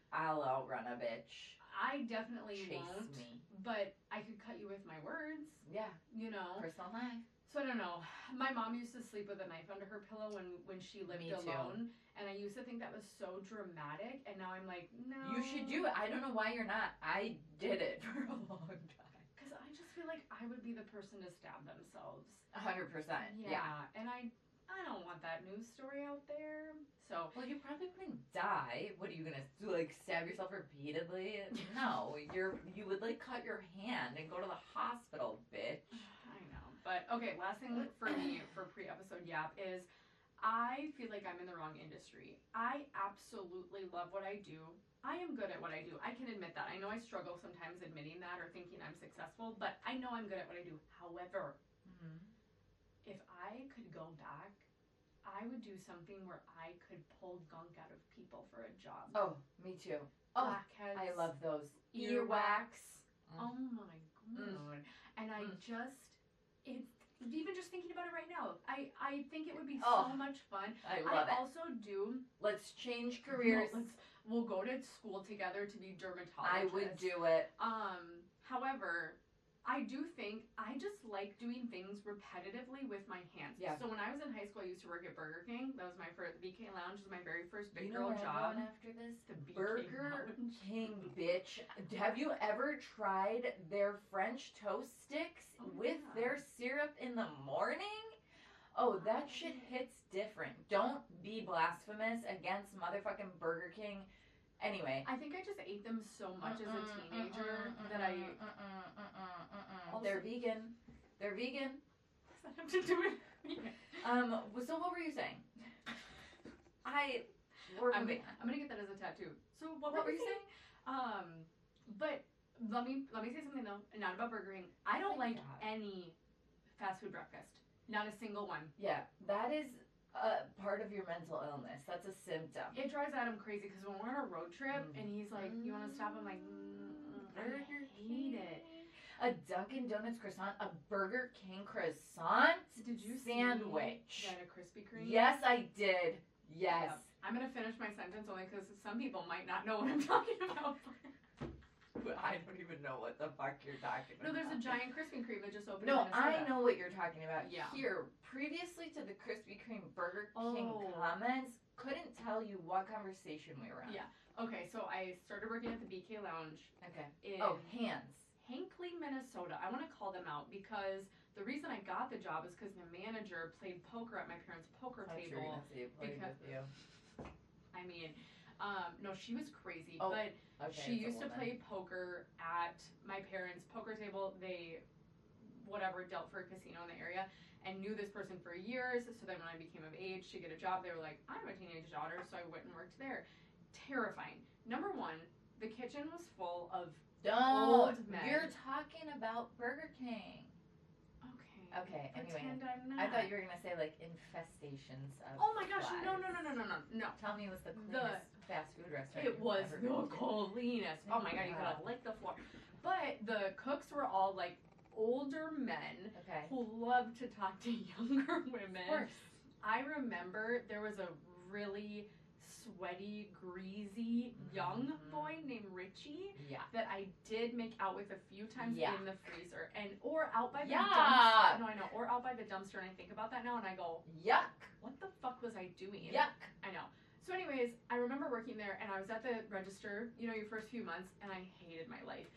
I'll outrun a bitch. I definitely Chase won't. Me. But I could cut you with my words. Yeah. You know. Personal knife. So I don't know. My mom used to sleep with a knife under her pillow when she lived alone. And I used to think that was so dramatic. And now I'm like, no. You should do it. I don't know why you're not. I did it for a long time. Because I just feel like I would be the person to stab themselves. 100%. Yeah. And I don't want that news story out there. So. Well, you probably wouldn't die. What are you going to do? Like, stab yourself repeatedly? No. You would, like, cut your hand and go to the hospital, bitch. I know. But, okay, last thing for me for pre-episode yap is I feel like I'm in the wrong industry. I absolutely love what I do. I am good at what I do. I can admit that. I know I struggle sometimes admitting that or thinking I'm successful, but I know I'm good at what I do. However, if I could go back, I would do something where I could pull gunk out of people for a job. Oh, me too. Blackheads. I love those. Earwax. Oh my god. And I just, even just thinking about it right now, I think it would be so much fun. I love it. I also do. Let's change careers. We'll go to school together to be dermatologists. I would do it. However, I do think I just like doing things repetitively with my hands. Yeah. So when I was in high school, I used to work at Burger King. That was my first. The BK Lounge was my very first big girl job. Going after this? The BK Burger Lounge. King, bitch. Have you ever tried their French toast sticks with their syrup in the morning? Oh, that shit hits different. Don't be blasphemous against motherfucking Burger King. Anyway. I think I just ate them so much as a teenager that I... They're vegan. They're vegan. What does that have to do with vegan? So what were you saying? I'm gonna get that as a tattoo. So what were you saying? But let me say something though, not about Burger King. I don't like any fast food breakfast. Not a single one. Yeah, that is part of your mental illness. That's a symptom. It drives Adam crazy because when we're on a road trip and he's like, you want to stop? I'm like, I hate it. A Dunkin' Donuts croissant, a Burger King croissant. Did you sandwich? See that a Krispy Kreme? Yes, I did. Yes. Yeah. I'm gonna finish my sentence only because some people might not know what I'm talking about. I don't even know what the fuck you're talking about. No, there's a giant Krispy Kreme that just opened. No, in Minnesota. I know what you're talking about. Yeah. Here, previously to the Krispy Kreme Burger King comments, couldn't tell you what conversation we were on. Yeah. Okay, so I started working at the BK Lounge. Okay. In Hands. Hinckley, Minnesota. I want to call them out because the reason I got the job is because the manager played poker at my parents' poker table. I mean, no, she was crazy, but she used to play poker at my parents' poker table. They, dealt for a casino in the area and knew this person for years. So then when I became of age to get a job, they were like, I have a teenage daughter, so I went and worked there. Terrifying. Number one, the kitchen was full of old men. You're talking about Burger King. Okay, anyway. I'm not. I thought you were going to say, like, infestations of Oh my gosh, flies. No. Tell me it was the cleanest fast food restaurant. It was the cleanest. Oh my god, you gotta lick the floor. But the cooks were all, like, older men who loved to talk to younger women. Of course. I remember there was a really sweaty, greasy young boy named Richie that I did make out with a few times in the freezer or out by the dumpster. No, I know. Or out by the dumpster, and I think about that now and I go, yuck. What the fuck was I doing? Yuck. I know. So anyways, I remember working there and I was at the register, your first few months, and I hated my life.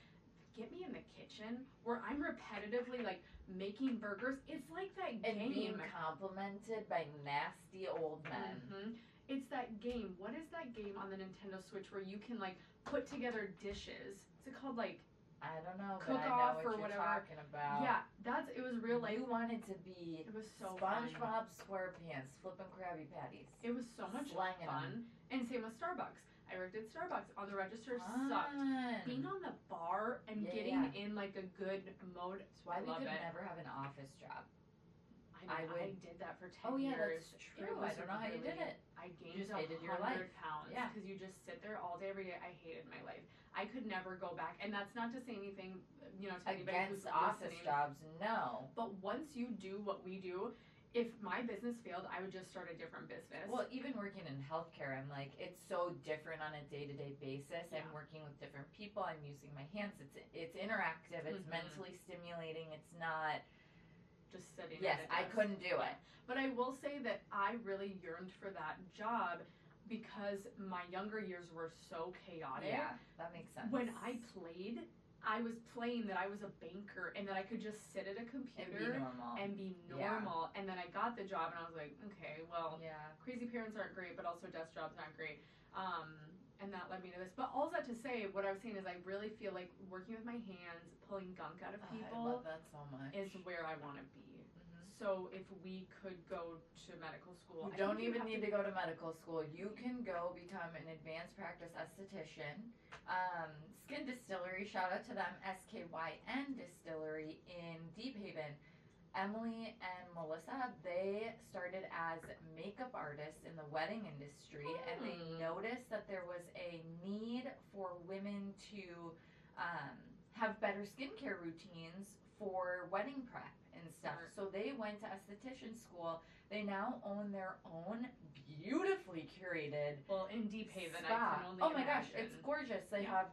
Get me in the kitchen where I'm repetitively like making burgers. It's like that game. And being complimented by nasty old men. Mm-hmm. It's that game. What is that game on the Nintendo Switch where you can like put together dishes? Is it called like I don't know, cook but I off know or what you're whatever. talking about. Yeah, it was real life. You wanted to be it was so SpongeBob SquarePants, flipping Krabby Patties. It was so much fun. And same with Starbucks. I worked at Starbucks. On the register sucked. Being on the bar and getting in like a good mode. That's why we could never have an office job. I did that for 10 years. Oh yeah, that's true. I don't know how you did it. I gained 100 pounds because you just sit there all day, every day. I hated my life. I could never go back. And that's not to say anything, to anybody who's office listening. Jobs, no. But once you do what we do, if my business failed, I would just start a different business. Well, even working in healthcare, I'm like, it's so different on a day-to-day basis. I'm working with different people. I'm using my hands. It's interactive. It's mentally stimulating. It's not just sitting. Yes, I couldn't do it. But I will say that I really yearned for that job because my younger years were so chaotic. Yeah, that makes sense. When I played, I was playing that I was a banker and that I could just sit at a computer and be normal. Yeah. And then I got the job and I was like, okay, well, crazy parents aren't great, but also desk jobs aren't great. And that led me to this. But all that to say, what I was saying is I really feel like working with my hands, pulling gunk out of people, I love that so much. Is where I want to be. So if we could go to medical school. You don't even need to go to medical school. You can go become an advanced practice esthetician. Skin Distillery, shout out to them, SKYN Distillery in Deep Haven. Emily and Melissa, they started as makeup artists in the wedding industry, and they noticed that there was a need for women to have better skincare routines for wedding prep and stuff. So they went to esthetician school. They now own their own beautifully curated in Deep Haven, spa. I can only imagine. My gosh, it's gorgeous. They have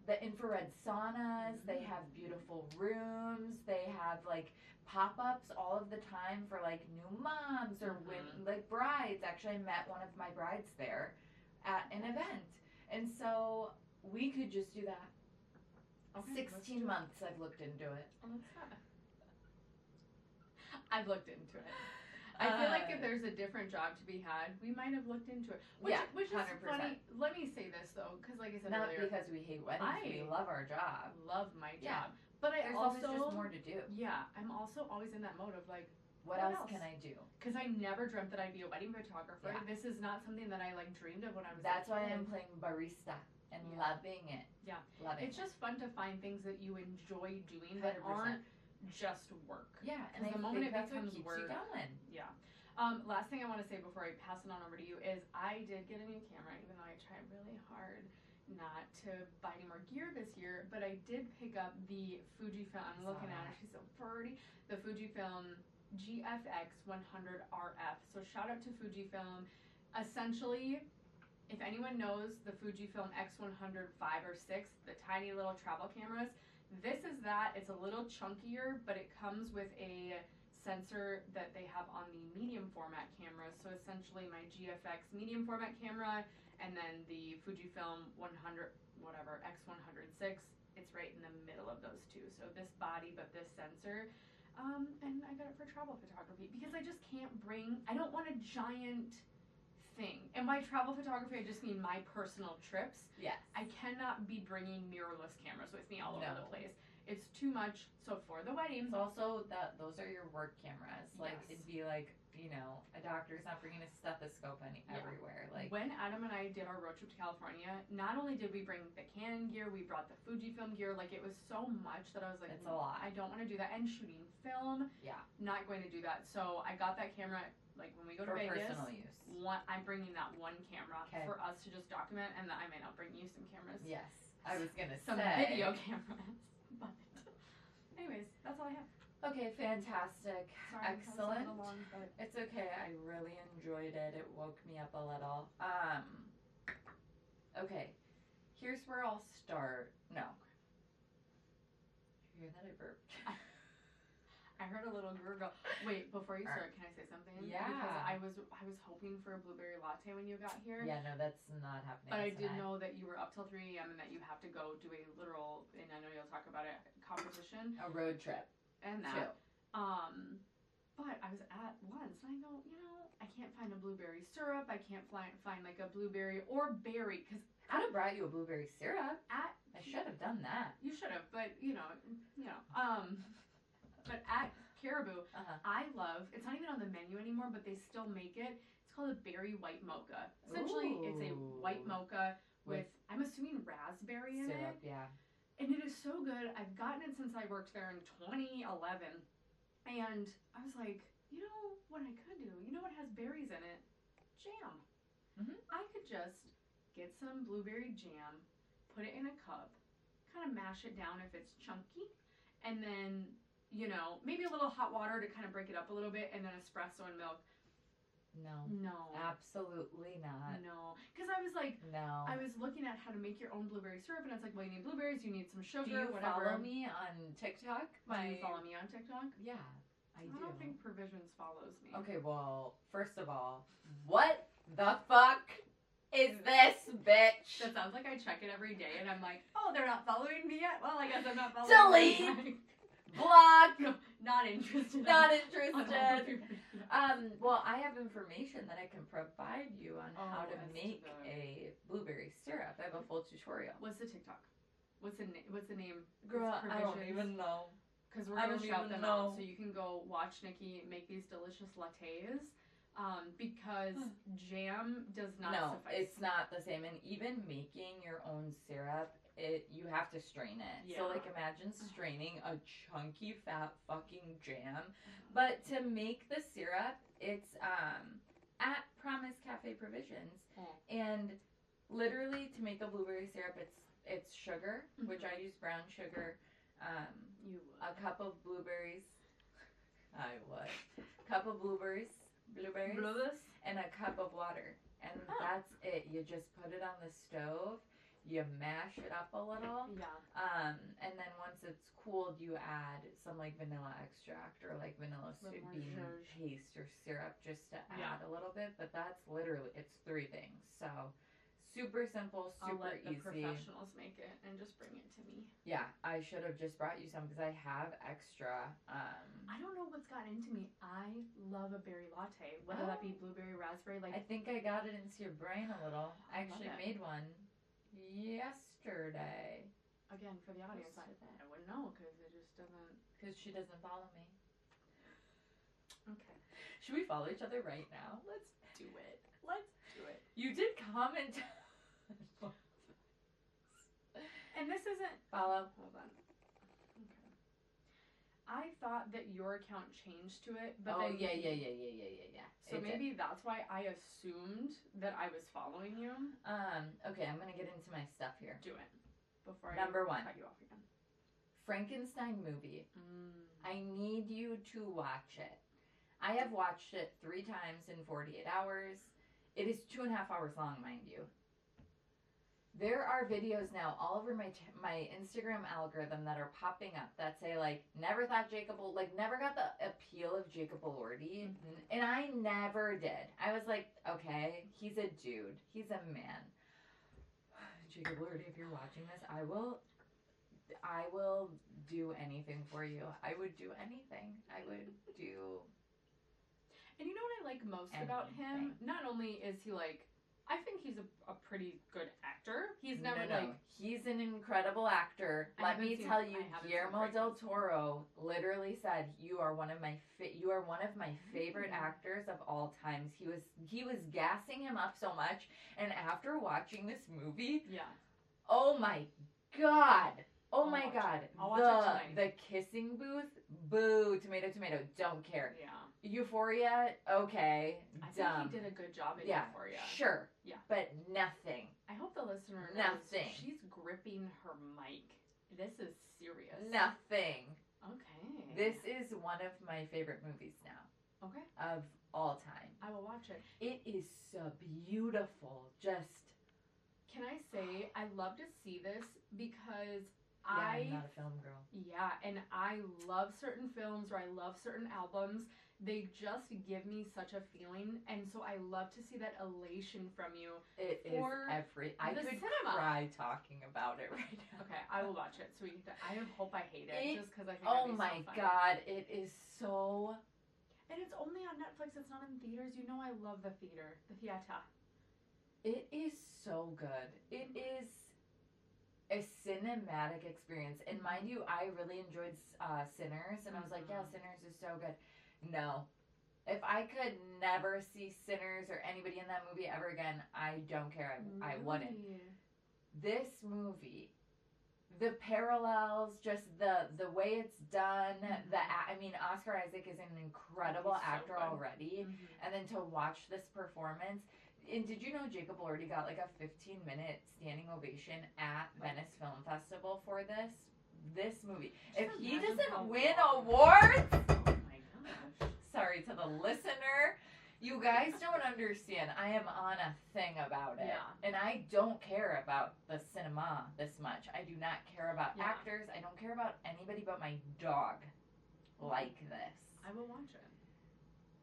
the infrared saunas, they have beautiful rooms, they have like pop-ups all of the time for like new moms or women, like brides. Actually, I met one of my brides there at an event. And so we could just do that. Okay, 16 months I've looked into it. I've looked into it. I feel like if there's a different job to be had, we might have looked into it. Which 100%. Is funny. Let me say this though, because like I said earlier, not because we hate weddings, we love our job. Love my job. But there's always just more to do. Yeah, I'm also always in that mode of like, what else can I do? Because I never dreamt that I'd be a wedding photographer. Yeah. This is not something that I like dreamed of when I was. That's why I'm playing barista and loving it. Yeah, loving it's just fun to find things that you enjoy doing that aren't just work. Yeah, and the moment it becomes keeps work, you going. Yeah. Last thing I want to say before I pass it on over to you is I did get a new camera, even though I tried really hard not to buy any more gear this year. But I did pick up the Fujifilm. I'm looking at it. She's so pretty. The Fujifilm GFX 100 RF. So shout out to Fujifilm. Essentially, if anyone knows the Fujifilm X100 5 or 6, the tiny little travel cameras, this is that. It's a little chunkier, but it comes with a sensor that they have on the medium format cameras. So essentially my GFX medium format camera and then the Fujifilm 100, whatever, X106, it's right in the middle of those two. So this body, but this sensor. And I got it for travel photography because I just can't I don't want a giant thing. And by travel photography, I just mean my personal trips. Yes. I cannot be bringing mirrorless cameras with me all over the place. It's too much. So for the wedding. It's also those are your work cameras. Like it'd be like, a doctor's not bringing a stethoscope everywhere. Like when Adam and I did our road trip to California, not only did we bring the Canon gear, we brought the Fujifilm gear. Like it was so much that I was like, it's a lot. I don't want to do that. And shooting film. Yeah. Not going to do that. So I got that camera. Like when we go to Vegas, personal use. I'm bringing that one camera for us to just document, and I may not bring you some cameras. Yes, I was gonna some say video cameras. But anyways, that's all I have. Okay, fantastic, Sorry, excellent. Along, but it's okay. I really enjoyed it. It woke me up a little. Okay, here's where I'll start. No. Did you hear that? I burped. I heard a little gurgle. Wait, before you start, can I say something? Yeah. Because I was hoping for a blueberry latte when you got here. Yeah, no, that's not happening. But I did know that you were up till 3 a.m. and that you have to go do a literal, and I know you'll talk about it, competition. A road trip. And that. But I was at lunch and I go, I can't find a blueberry syrup. I can't find like a blueberry or berry because I'd have brought you a blueberry syrup. I should have done that. You should have, but but at Caribou, I love. It's not even on the menu anymore, but they still make it. It's called a berry white mocha. Essentially, it's a white mocha with I'm assuming raspberry in syrup, it. Yeah. And it is so good. I've gotten it since I worked there in 2011. And I was like, you know what I could do? You know what has berries in it? Jam. Mm-hmm. I could just get some blueberry jam, put it in a cup, kind of mash it down if it's chunky, and then, maybe a little hot water to kind of break it up a little bit, and then espresso and milk. No. Absolutely not. No. Because I was like, I was looking at how to make your own blueberry syrup, and I was like, well, you need blueberries, you need some sugar, do you whatever. follow me on TikTok? Do you follow me on TikTok? Yeah, I do. I don't think Provisions follows me. Okay, well, first of all, what the fuck is this, bitch? That sounds like I check it every day, and I'm like, oh, they're not following me yet? Well, I guess I'm not following Delete! Block! No, not interested. Not interested. Well, I have information that I can provide you on how to make a blueberry syrup. I have a full tutorial. What's the TikTok? What's the name? Girl, I don't even know. Because we're going to shout them out, so you can go watch Nikki make these delicious lattes. Because jam does not suffice. No, it's not the same. And even making your own syrup, you have to strain it. Yeah. So, like, imagine straining a chunky, fat fucking jam. But to make the syrup, it's at Promise Cafe Provisions. And literally, to make the blueberry syrup, it's sugar, which I use brown sugar, a cup of blueberries. I would. Cup of blueberries, and a cup of water. And that's it. You just put it on the stove. You mash it up a little. Yeah. And then once it's cooled, you add some like vanilla extract or like vanilla bean paste or syrup just to add a little bit. But that's literally, it's 3 things. So super simple, super easy. I'll let the professionals make it and just bring it to me. Yeah, I should have just brought you some because I have extra. I don't know what's gotten into me. I love a berry latte, whether that be blueberry, raspberry. Like I think I got it into your brain a little. I actually made one yesterday. Again, for the audience, I wouldn't know because it just doesn't. Because she doesn't follow me. Okay. Should we follow each other right now? Let's do it. You did comment. And this isn't. Follow. Hold on. Okay. I thought that your account changed to it, but yeah. So maybe that's why I assumed that I was following you. Okay, I'm gonna get into my stuff here. Do it before Number 1. Cut you off again. Frankenstein movie. I need you to watch it. I have watched it 3 times in 48 hours. It is 2.5 hours long, mind you. There are videos now all over my Instagram algorithm that are popping up that say, like, never thought never got the appeal of Jacob Elordi. And I never did. I was like, okay, he's a dude. He's a man. Jacob Elordi, if you're watching this, I will do anything for you. I would do anything. I would do. And you know what I like most about him? Not only is he like, I think he's a pretty good actor. He's never he's an incredible actor. Let me tell you, Guillermo del Toro literally said, "You are one of my favorite actors of all times." He was gassing him up so much, and after watching this movie, oh my god. Oh my god. I'll watch it tonight. The kissing booth, boo, tomato, don't care. Yeah. Euphoria, okay, I think he did a good job in Euphoria. Sure. Yeah. But nothing. I hope the listener knows she's gripping her mic. This is serious. Nothing. Okay. This is one of my favorite movies now. Okay. Of all time. I will watch it. It is so beautiful. Just. Can I say, I love to see this because I'm not a film girl. Yeah, and I love certain films or I love certain albums. They just give me such a feeling, and so I love to see that elation from you. It is I could cry talking about it right now. Okay, I will watch it. So I hope I hate it just because I think. Oh my god, it is so. And it's only on Netflix. It's not in theaters. You know I love the theater. The theater. It is so good. It is a cinematic experience. And mind you, I really enjoyed Sinners. And I was like, yeah, Sinners is so good. No. If I could never see Sinners or anybody in that movie ever again, I don't care. I wouldn't. This movie, the parallels, just the way it's done, Oscar Isaac is an incredible actor already. And then to watch this performance, and did you know Jacob already got like a 15-minute standing ovation at Venice Film Festival for this movie? If he doesn't win awards, oh my gosh. Sorry to the listener. You guys don't understand. I am on a thing about it. Yeah. And I don't care about the cinema this much. I do not care about actors. I don't care about anybody but my dog like this. I will watch it.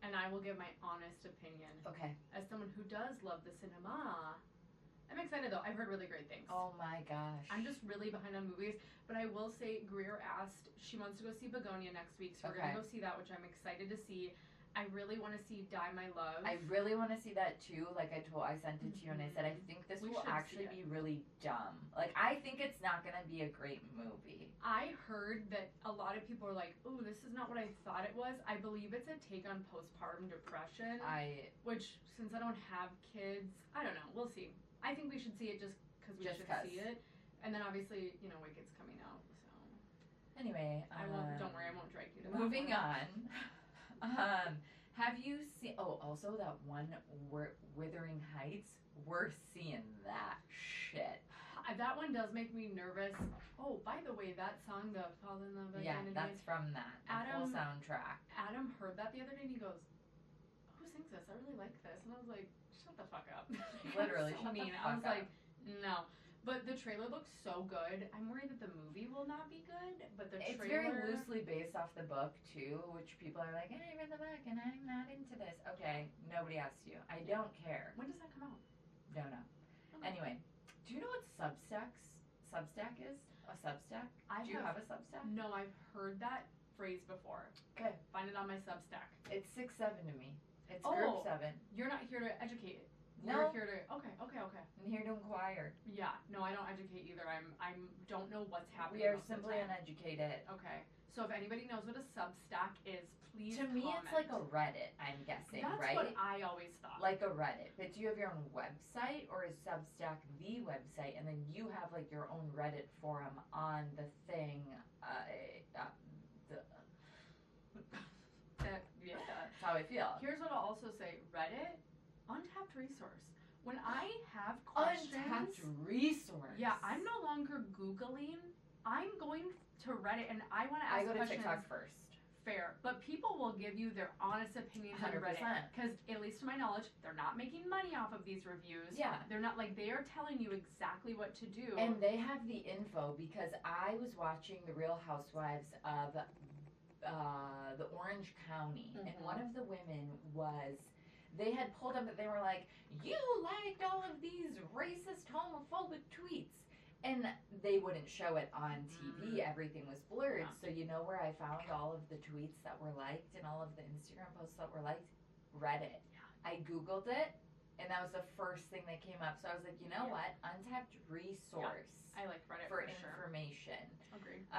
And I will give my honest opinion. Okay. As someone who does love the cinema. I'm excited though. I've heard really great things. Oh my gosh. I'm just really behind on movies. But I will say Greer asked, she wants to go see Begonia next week. So we're going to go see that, which I'm excited to see. I really want to see Die My Love. I really want to see that too. Like I sent it to you and I said, I think this will actually be really dumb. Like, I think it's not going to be a great movie. I heard that a lot of people are like, ooh, this is not what I thought it was. I believe it's a take on postpartum depression. Which, since I don't have kids, I don't know. We'll see. I think we should see it just because we should see it. And then obviously, Wicked's coming out. So anyway. Don't worry, I won't drag you to that. Moving on. Have you seen? Oh, also that one Wuthering Heights. We're seeing that shit. That one does make me nervous. Oh, by the way, that song, the Fall in Love Again. Yeah, that's from that. The full soundtrack. Adam heard that the other day and he goes, "Who sings this? I really like this." And I was like, "Shut the fuck up." Literally, so mean. I was like, "No." But the trailer looks so good. I'm worried that the movie will not be good, but the trailer... It's very loosely based off the book, too, which people are like, I read the book and I'm not into this. Okay, nobody asked you. I don't care. When does that come out? Don't know. Okay. Anyway, do you know what Substack is? A Substack? Do you have a Substack? No, I've heard that phrase before. Okay. Find it on my Substack. It's 6'7" to me. It's Group 7. You're not here to educate it. No. You're here to okay. I'm here to inquire. Yeah. No, I don't educate either. I don't know what's happening. We are simply uneducated. Okay. So if anybody knows what a Substack is, please To me, comment. it's like a Reddit, I'm guessing, That's right? what I always thought. Like a Reddit. But do you have your own website, or is Substack the website, and then you have like your own Reddit forum on the thing? Yeah. That's how I feel. Here's what I'll also say. Reddit, untapped resource. When I have questions... Untapped resource. Yeah, I'm no longer Googling. I'm going to Reddit and I want to ask questions. I go to TikTok first. Fair. But people will give you their honest opinions on Reddit. Because, at least to my knowledge, they're not making money off of these reviews. Yeah. They're not, they are telling you exactly what to do. And they have the info, because I was watching The Real Housewives of the Orange County, and one of the women they had pulled up that they were like, you liked all of these racist, homophobic tweets. And they wouldn't show it on TV. Everything was blurred. Yeah. So you know where I found all of the tweets that were liked and all of the Instagram posts that were liked? Reddit. Yeah. I Googled it, and that was the first thing that came up. So I was like, you know what? Untapped resource. Yeah. I like Reddit for information. Agreed.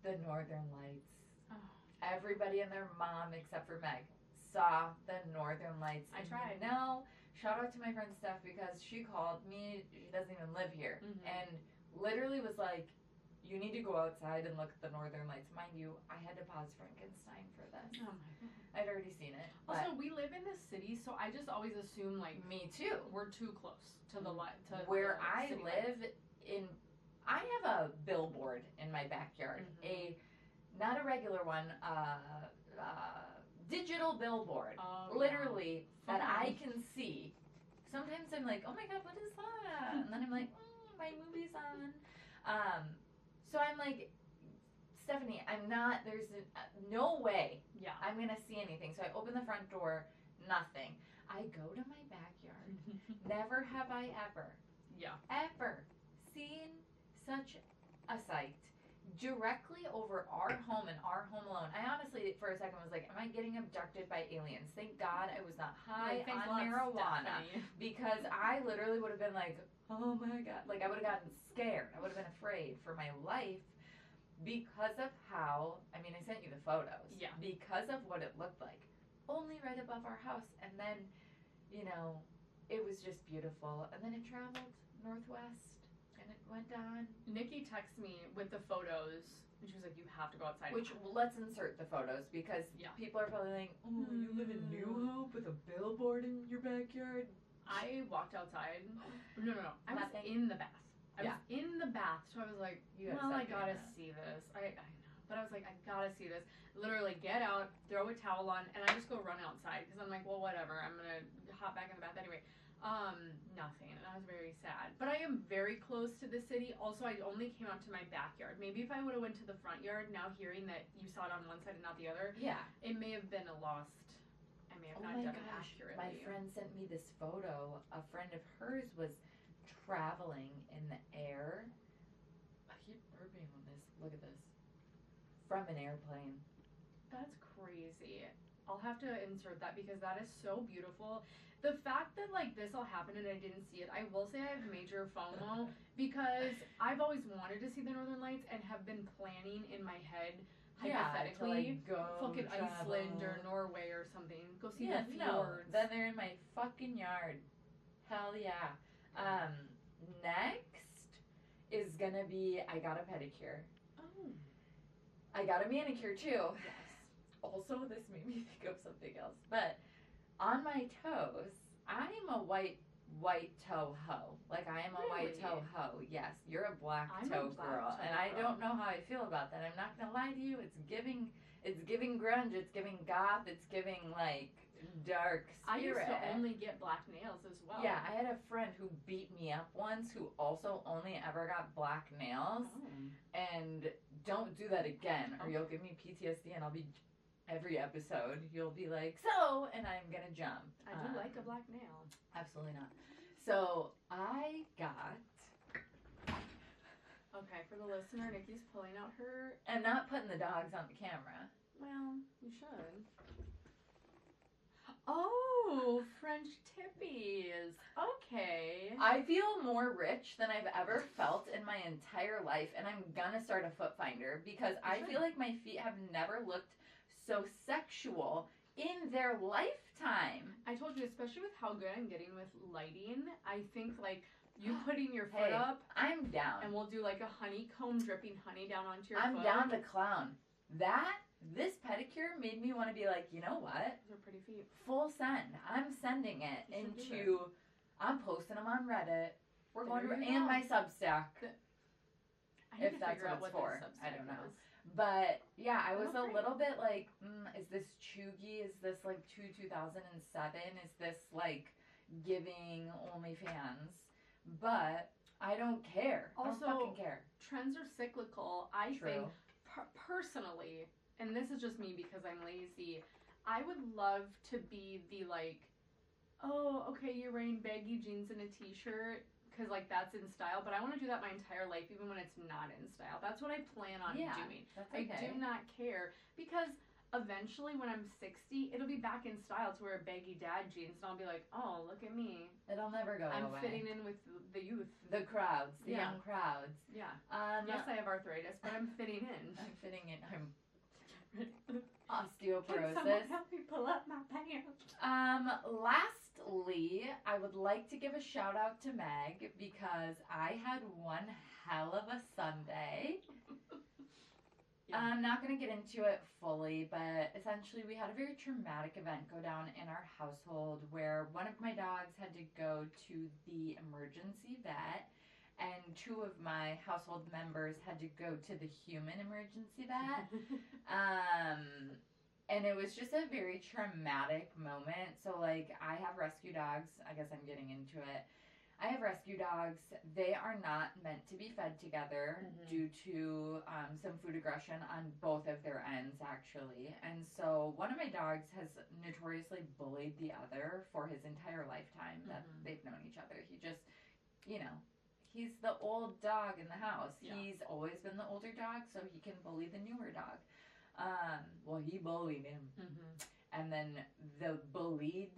The Northern Lights. Oh. Everybody and their mom, except for Meg, saw the Northern Lights. I tried. No. Shout out to my friend Steph, because she called me. She doesn't even live here. And literally was like, you need to go outside and look at the Northern Lights. Mind you, I had to pause Frankenstein for this. Oh my God. I'd already seen it. Also, we live in the city, so I just always assume, me too. We're too close to the light. Where I live I have a billboard in my backyard. Not a regular one, digital billboard, literally, that I can see. Sometimes I'm like, oh my God, what is that? And then I'm like, my movie's on. So I'm like, Stephanie, there's no way I'm going to see anything. So I open the front door, nothing. I go to my backyard. Never have I ever seen such a sight. directly over our home and our home alone. I honestly, for a second, was like, am I getting abducted by aliens? Thank God I was not high on marijuana. Because I literally would have been like, oh my God. Like, I would have gotten scared. I would have been afraid for my life because of how, I mean, I sent you the photos. Yeah. Because of what it looked like. Only right above our house. And then, you know, it was just beautiful. And then it traveled northwest. And it went on. Nikki texted me with the photos, and she was like, you have to go outside. Which, let's insert the photos, because people are probably like, oh, you live in New Hope with a billboard in your backyard? I walked outside. No. I was in the bath. I was in the bath, so I was like, well, I gotta see this. I know. But I was like, I gotta see this. Literally get out, throw a towel on, and I just go run outside, because I'm like, well, whatever. I'm gonna hop back in the bath anyway. Nothing, and I was very sad. But I am very close to the city. Also, I only came out to my backyard. Maybe if I would have went to the front yard, now hearing that you saw it on one side and not the other, it may have been a lost. I may have not done it accurately. My friend sent me this photo. A friend of hers was traveling in the air. I keep burping on this. Look at this. From an airplane. That's crazy. I'll have to insert that because that is so beautiful. The fact that like this all happened and I didn't see it, I will say I have major FOMO because I've always wanted to see the Northern Lights and have been planning in my head hypothetically fucking Iceland or Norway or something. Go see the fjords. Then they're in my fucking yard. Hell yeah. Next is gonna be I got a pedicure. Oh. I got a manicure too. Yes. Also, this made me think of something else. But on my toes, I'm a white toe hoe. Like, I am a white toe hoe. Yes, you're a black toe girl. And I don't know how I feel about that. I'm not going to lie to you. It's giving grunge. It's giving goth. It's giving, like, dark spirit. I used to only get black nails as well. Yeah, I had a friend who beat me up once who also only ever got black nails. Oh. And don't do that again or you'll give me PTSD and I'll be... Every episode, you'll be like, so, and I'm gonna jump. I do like a black nail. Absolutely not. So, I got... Okay, for the listener, Nikki's pulling out her... I'm not putting the dogs on the camera. Well, you should. Oh, French tippies. Okay. I feel more rich than I've ever felt in my entire life, and I'm gonna start a foot finder because I feel like my feet have never looked so sexual in their lifetime. I told you, especially with how good I'm getting with lighting, I think like you putting your foot up. I'm down. And we'll do like a honeycomb dripping honey down onto your foot. I'm down to clown. This pedicure made me want to be like, you know what? Those are pretty feet. Full send. I'm sending it into, I'm posting them on Reddit. We're going to, and my Substack. If that's what it's for. I don't know. But, yeah, I was a little bit like, is this chuggy? Is this, like, 2007? Is this, like, giving OnlyFans? But I don't care. Also, I don't fucking care. Trends are cyclical. I think, personally, and this is just me because I'm lazy, I would love to be the, like, oh, okay, you're wearing baggy jeans and a t-shirt. Because, like, that's in style. But I want to do that my entire life, even when it's not in style. That's what I plan on doing. That's okay. I do not care. Because eventually, when I'm 60, it'll be back in style to wear baggy dad jeans. And I'll be like, oh, look at me. It'll never go away. I'm fitting in with the youth. The crowds. The young crowds. Yeah. Yes, I have arthritis, but I'm fitting in. I'm fitting in. I'm osteoporosis. Can someone help me pull up my pants? Lastly, I would like to give a shout out to Meg because I had one hell of a Sunday. I'm not going to get into it fully, but essentially we had a very traumatic event go down in our household where one of my dogs had to go to the emergency vet and two of my household members had to go to the human emergency vet. And it was just a very traumatic moment. So, like, I have rescue dogs. I guess I'm getting into it. I have rescue dogs. They are not meant to be fed together due to some food aggression on both of their ends, actually. And so one of my dogs has notoriously bullied the other for his entire lifetime that they've known each other. He just, you know, He's the old dog in the house. Yeah. He's always been the older dog, so he can bully the newer dog. Well, he bullied him. And then the bullied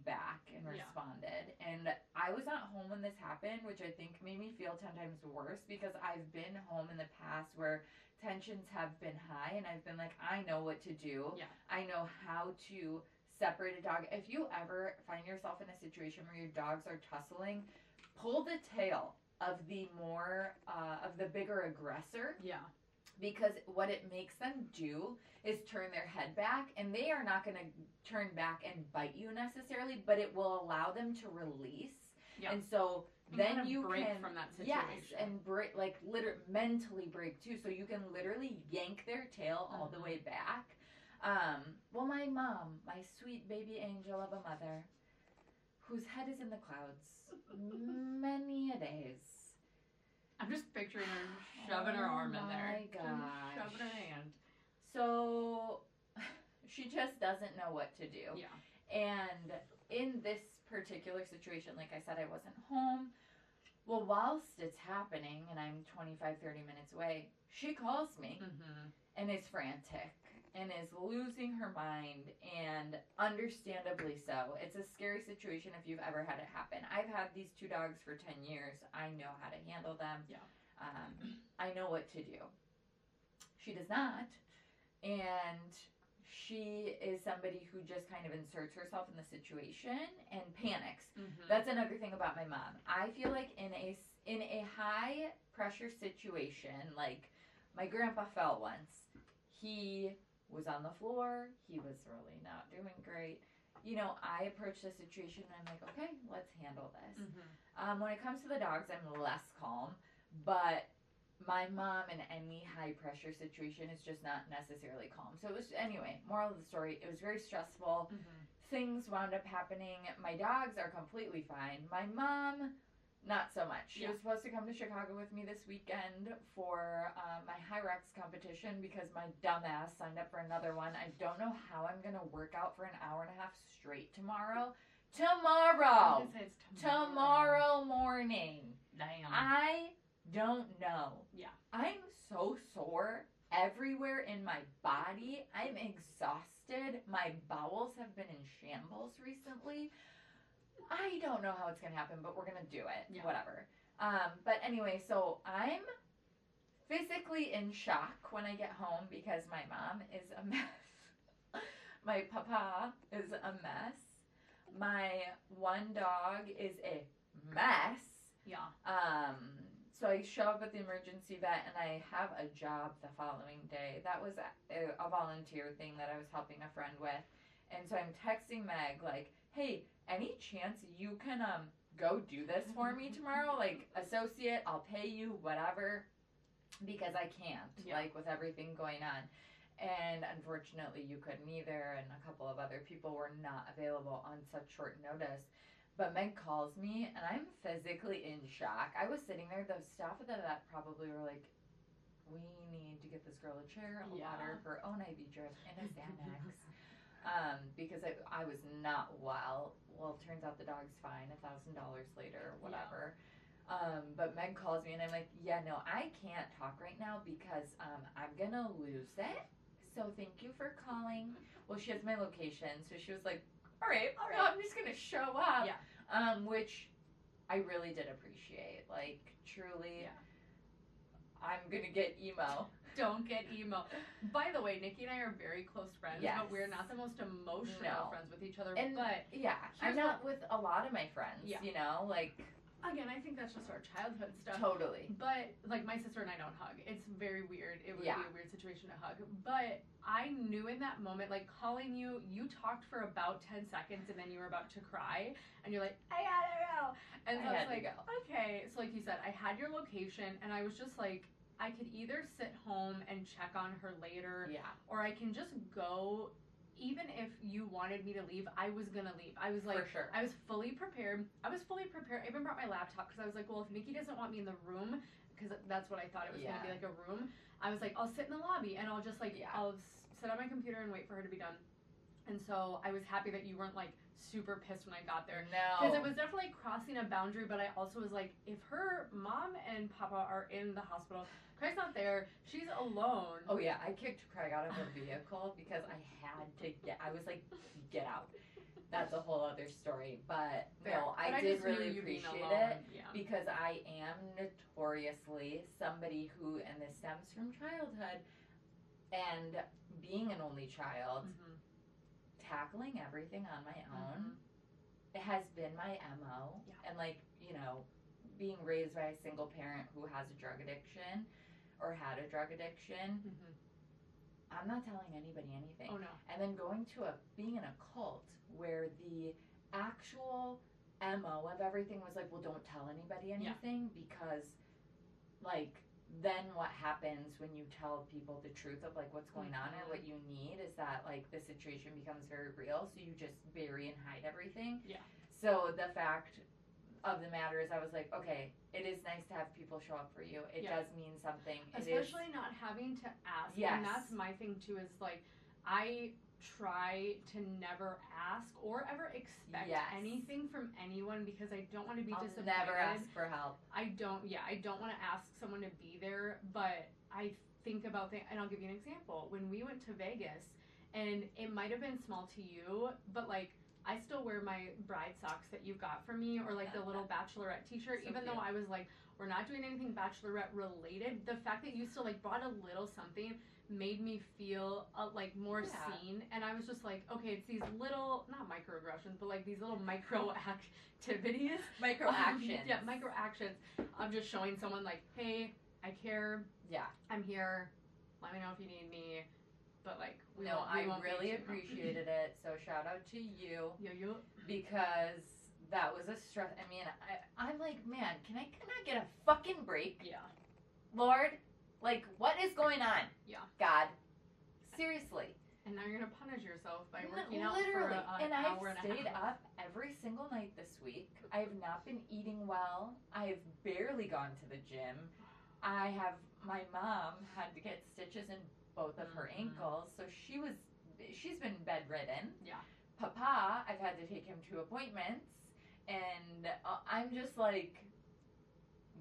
back and responded. And I was not home when this happened, which I think made me feel 10 times worse, because I've been home in the past where tensions have been high and I've been like, I know what to do. Yeah. I know how to separate a dog. If you ever find yourself in a situation where your dogs are tussling, pull the tail of the bigger aggressor. Yeah. Because what it makes them do is turn their head back, and they are not going to turn back and bite you necessarily, but it will allow them to release. Yeah. And so then you break can from that situation. Yes, and break, like mentally break too. So you can literally yank their tail all the way back. Well, my mom, my sweet baby angel of a mother, whose head is in the clouds, many a days. I'm just picturing her shoving her arm in there. Oh my gosh. Shoving her hand. So she just doesn't know what to do. Yeah. And in this particular situation, like I said, I wasn't home. Well, whilst it's happening and I'm 25, 30 minutes away, she calls me and is frantic and is losing her mind, and understandably so. It's a scary situation if you've ever had it happen. I've had these 2 dogs for 10 years. I know how to handle them. Yeah. I know what to do. She does not. And she is somebody who just kind of inserts herself in the situation and panics. That's another thing about my mom. I feel like in a high pressure situation, like my grandpa fell once. He was on the floor. He was really not doing great. You know, I approach the situation and I'm like, okay, let's handle this. When it comes to the dogs, I'm less calm, but my mom in any high pressure situation is just not necessarily calm. So it was, anyway, moral of the story, it was very stressful. Things wound up happening. My dogs are completely fine. My mom, not so much. She was supposed to come to Chicago with me this weekend for my High Rocks competition, because my dumbass signed up for another one. I don't know how I'm going to work out for an hour and a half straight tomorrow. Tomorrow morning. Damn. I don't know. Yeah. I'm so sore everywhere in my body. I'm exhausted. My bowels have been in shambles recently. I don't know how it's going to happen, but we're going to do it. Yeah. Whatever. But anyway, so I'm physically in shock when I get home because my mom is a mess. My papa is a mess. My one dog is a mess. Yeah. So I show up at the emergency vet and I have a job the following day. That was a volunteer thing that I was helping a friend with. And so I'm texting Meg like, hey, any chance you can go do this for me tomorrow? Like, associate, I'll pay you, whatever, because I can't, like, with everything going on. And unfortunately, you couldn't either, and a couple of other people were not available on such short notice. But Meg calls me, and I'm physically in shock. I was sitting there, the staff of the vet probably were like, we need to get this girl a chair, a water, her own IV drip, and a Xanax. Because I was not well. Well, it turns out the dog's fine, $1,000 later, whatever. Yeah. But Meg calls me, and I'm like, yeah, no, I can't talk right now because I'm going to lose it. So thank you for calling. Well, she has my location, so she was like, all right, well, I'm just going to show up. Yeah. Which I really did appreciate. Like, truly, I'm going to get emo. Don't get emo. By the way, Nikki and I are very close friends, but we're not the most emotional friends with each other. And, but I'm not with a lot of my friends, you know, like... Again, I think that's just our childhood stuff. Totally. But, like, my sister and I don't hug. It's very weird. It would be a weird situation to hug. But I knew in that moment, like, calling you, you talked for about 10 seconds, and then you were about to cry. And you're like, I gotta go. And so I was like, okay. So, like you said, I had your location, and I was just like, I could either sit home and check on her later, or I can just go. Even if you wanted me to leave, I was going to leave. I was like, I was fully prepared. I even brought my laptop because I was like, well, if Nikki doesn't want me in the room, because that's what I thought it was going to be, like a room, I was like, I'll sit in the lobby and I'll just like, I'll sit on my computer and wait for her to be done. And so I was happy that you weren't like super pissed when I got there. No. Because it was definitely crossing a boundary, but I also was like, if her mom and papa are in the hospital, Craig's not there, she's alone. Oh, yeah. I kicked Craig out of a vehicle because I had to I was like, get out. That's a whole other story. But no, I did really appreciate it because I am notoriously somebody who, and this stems from childhood, and being an only child, tackling everything on my own, it has been my MO. Yeah. And like, you know, being raised by a single parent who has a drug addiction or had a drug addiction, I'm not telling anybody anything. Oh, no. And then being in a cult where the actual MO of everything was like, well, don't tell anybody anything because, like, then what happens when you tell people the truth of, like, what's going on or what you need is that, like, the situation becomes very real, so you just bury and hide everything. Yeah. So the fact of the matter is I was like, okay, it is nice to have people show up for you. It does mean something. Especially not having to ask. Yes. And that's my thing, too, is, like, I try to never ask or ever expect anything from anyone because I don't want to be disappointed. Never ask for help. I don't want to ask someone to be there, but I think about things, and I'll give you an example. When we went to Vegas, and it might have been small to you, but, like, I still wear my bride socks that you got for me, or like the little bachelorette t-shirt, so even though I was like, we're not doing anything bachelorette related, the fact that you still like brought a little something made me feel like more seen. And I was just like, okay, it's these little, not microaggressions, but like these little micro activities. Micro actions. Yeah, micro actions. I'm just showing someone like, hey, I care. Yeah. I'm here. Let me know if you need me. But like, I really appreciated it. So shout out to you. Yo. Because that was a stress. I mean, I'm like, man, can I get a fucking break? Yeah. Lord, like, what is going on? Yeah. God, seriously. And now you're gonna punish yourself by working out for and I've stayed up every single night this week. I have not been eating well. I have barely gone to the gym. My mom had to get stitches in both of her ankles, so she's been bedridden. Yeah. Papa, I've had to take him to appointments, and I'm just like,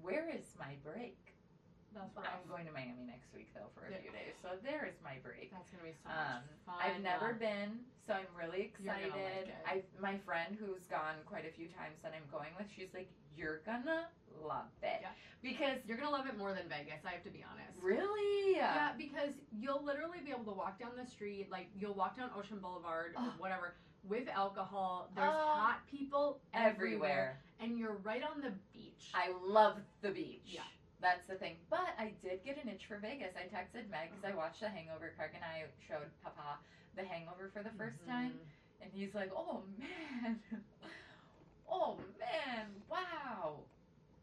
where is my break? That's rough. I'm going to Miami next week though for a few days, so there is my break. That's gonna be so much fun. I've never been, so I'm really excited. Like my friend who's gone quite a few times that I'm going with, she's like, you're gonna love it. Yeah. Because you're gonna love it more than Vegas, I have to be honest. Really? Yeah, because you'll literally be able to walk down the street, like you'll walk down Ocean Boulevard or whatever with alcohol. There's hot people everywhere. And you're right on the beach. I love the beach. Yeah. That's the thing. But I did get an itch for Vegas. I texted Meg because I watched The Hangover. Craig and I showed Papa The Hangover for the first time. And he's like, oh, man. Oh, man. Wow.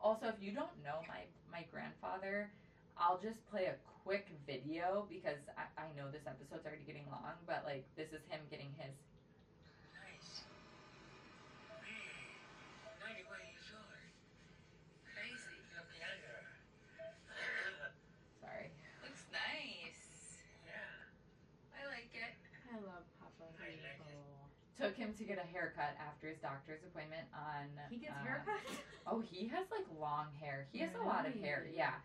Also, if you don't know my grandfather, I'll just play a quick video because I know this episode's already getting long. But, like, this is him getting his... Nice. Hey, 91 years old. Crazy. Look younger. Sorry. Looks nice. Yeah. I like it. I love Papa. I like it. Took him to get a haircut after his doctor's appointment on... He gets haircuts? Oh, he has, like, long hair. He has a lot of hair, yeah.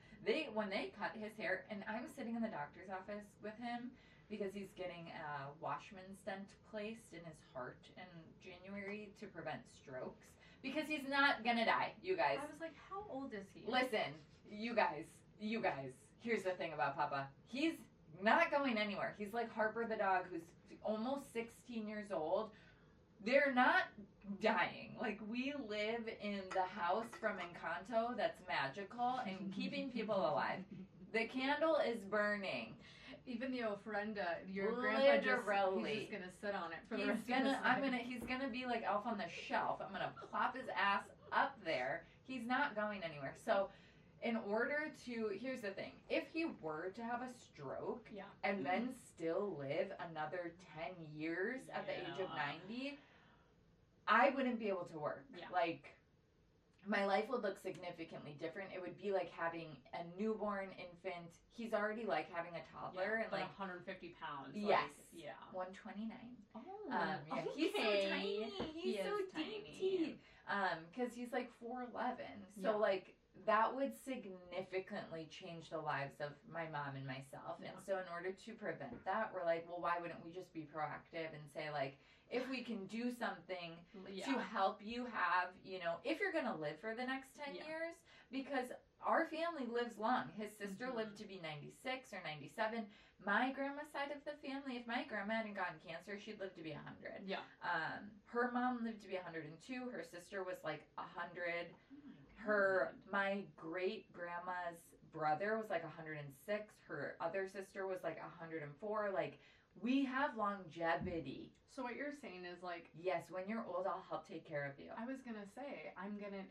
When they cut his hair, and I was sitting in the doctor's office with him because he's getting a Washman stent placed in his heart in January to prevent strokes. Because he's not gonna die, you guys. I was like, how old is he? Listen, you guys, here's the thing about Papa. He's not going anywhere. He's like Harper the dog who's almost 16 years old. They're not dying. Like, we live in the house from Encanto that's magical and keeping people alive. The candle is burning. Even the ofrenda, your grandpa he's just gonna sit on it for the rest of his life. He's gonna be like Elf on the Shelf. I'm gonna plop his ass up there. He's not going anywhere. So, in order to, here's the thing, if he were to have a stroke and then still live another 10 years at the age of 90, I wouldn't be able to work. Yeah. Like, my life would look significantly different. It would be like having a newborn infant. He's already like having a toddler and but like 150 pounds. Yes. Like, yeah. 129. Oh, Yeah, okay. he's so tiny. He's so tiny. dainty. Because he's like 4'11". So Yeah. like that would significantly change the lives of my mom and myself. Yeah. And so in order to prevent that, we're like, well, why wouldn't we just be proactive and say like, if we can do something to help you have, you know, if you're going to live for the next 10 years, because our family lives long. His sister lived to be 96 or 97. My grandma's side of the family, if my grandma hadn't gotten cancer, she'd live to be 100. Yeah. Her mom lived to be 102. Her sister was like 100. My great grandma's brother was like 106. Her other sister was like 104. Like, we have longevity. So what you're saying is like, yes, when you're old, I'll help take care of you. I was gonna say,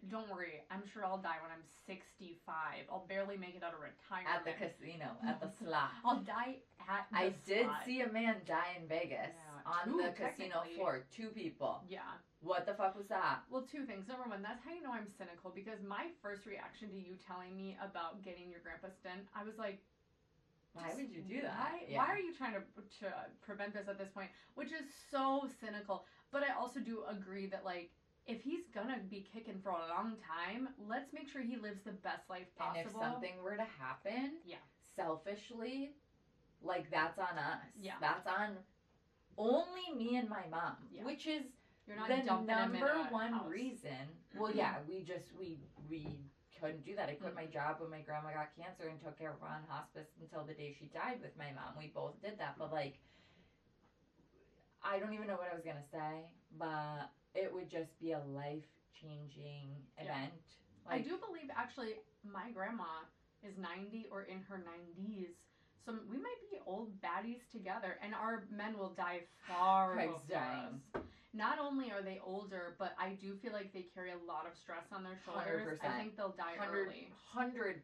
don't worry, I'm sure I'll die when I'm 65. I'll barely make it out of retirement. At the casino, at the slot. I'll die at the I did slot. see a man die in Vegas on the casino floor. 2 people. Yeah. What the fuck was that? Well, 2 things. Number 1, that's how you know I'm cynical, because my first reaction to you telling me about getting your grandpa stent, I was like, why would you do that? Why are you trying to prevent this at this point? Which is so cynical. But I also do agree that, like, if he's gonna be kicking for a long time, let's make sure he lives the best life possible. And if something were to happen, yeah, selfishly, like, that's on us. Yeah. That's on only me and my mom, which is you're not the dumping him in number a one house. reason. Well, yeah, we couldn't do that. I quit my job when my grandma got cancer and took care of her on hospice until the day she died with my mom. We both did that. But, like, I don't even know what I was going to say, but it would just be a life-changing event. Like, I do believe, actually, my grandma is 90 or in her 90s. So we might be old baddies together, and our men will die far before us. Not only are they older, but I do feel like they carry a lot of stress on their shoulders. 100%. I think they'll die early. 100%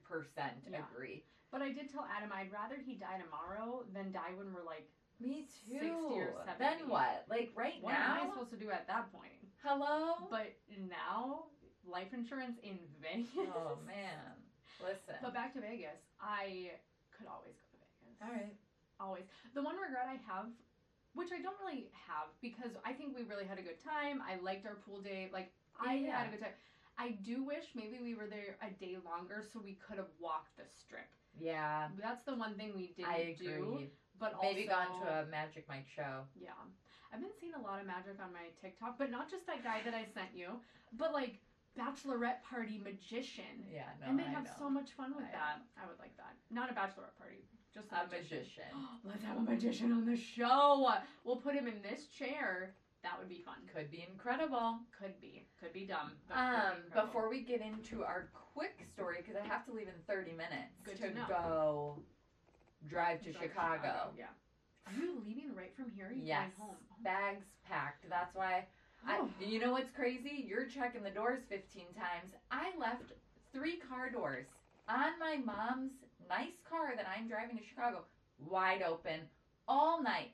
agree. But I did tell Adam I'd rather he die tomorrow than die when we're like me too. 60 or 70. Then what? Like right what now? What am I supposed to do at that point? Hello? But now, life insurance in Vegas. Oh man. Listen. But back to Vegas. I could always go to Vegas. All right. Always. The one regret I have, which I don't really have, because I think we really had a good time. I liked our pool day. Like, I had a good time. I do wish maybe we were there a day longer so we could have walked the strip. Yeah. That's the one thing we didn't do. But maybe also, gone to a Magic Mike show. Yeah. I've been seeing a lot of magic on my TikTok, but not just that guy that I sent you, but like bachelorette party magician. Yeah, no, and they have so much fun with that. I would like that. Not a bachelorette party, just a magician. Let's have a magician on the show. We'll put him in this chair. That would be fun. Could be incredible. Could be dumb. But before we get into our quick story, because I have to leave in 30 minutes to go drive to Chicago. Yeah. Are you leaving right from here? Or are you yes. going home? Bags packed. That's why. You know what's crazy? You're checking the doors 15 times. I left 3 car doors on my mom's nice car that I'm driving to Chicago wide open all night.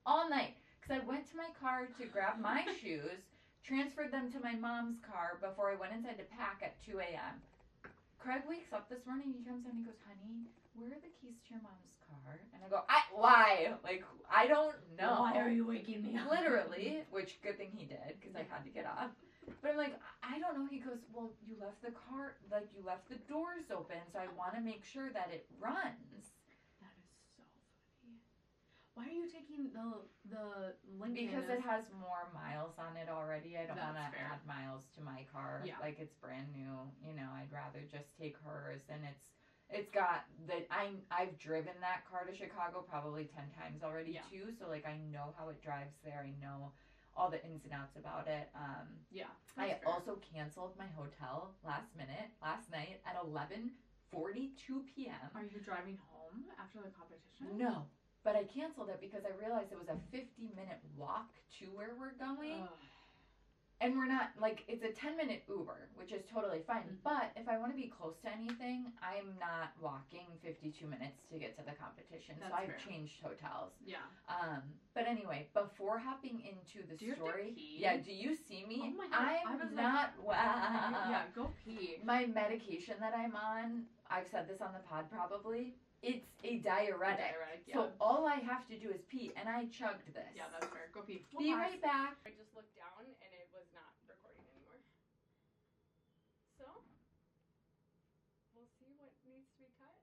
All night. Because I went to my car to grab my shoes, transferred them to my mom's car before I went inside to pack at 2 a.m. Craig wakes up this morning, he comes in and he goes, honey, where are the keys to your mom's car? And I go, why? Like, I don't know. Why are you waking me up? Literally, which good thing he did, because I had to get up. But I'm like, I don't know. He goes, well, you left the car, like, you left the doors open, so I want to make sure that it runs. That is so funny. Why are you taking the Lincoln? Because it has more miles on it already. I don't want to add miles to my car. Yeah. Like, it's brand new. You know, I'd rather just take hers, and it's got I've driven that car to Chicago probably 10 times already too, so like I know how it drives there. I know all the ins and outs about it. I also canceled my hotel last night at 11:42 p.m. Are you driving home after the competition? No, but I canceled it because I realized it was a 50-minute walk to where we're going. And we're not, like, it's a 10-minute Uber, which is totally fine. But if I want to be close to anything, I'm not walking 52 minutes to get to the competition. That's so I've fair. changed hotels. Yeah. But anyway, before hopping into the Do you have to story. pee? Yeah, do you see me? Oh my God. I I'm was not, wow. Yeah, go pee. My medication that I'm on, I've said this on the pod probably, it's a diuretic. Yeah. So all I have to do is pee, and I chugged this. Yeah, that's fair. Go pee. Be right back. I just looked down and it was not recording anymore. So, we'll see what needs to be cut.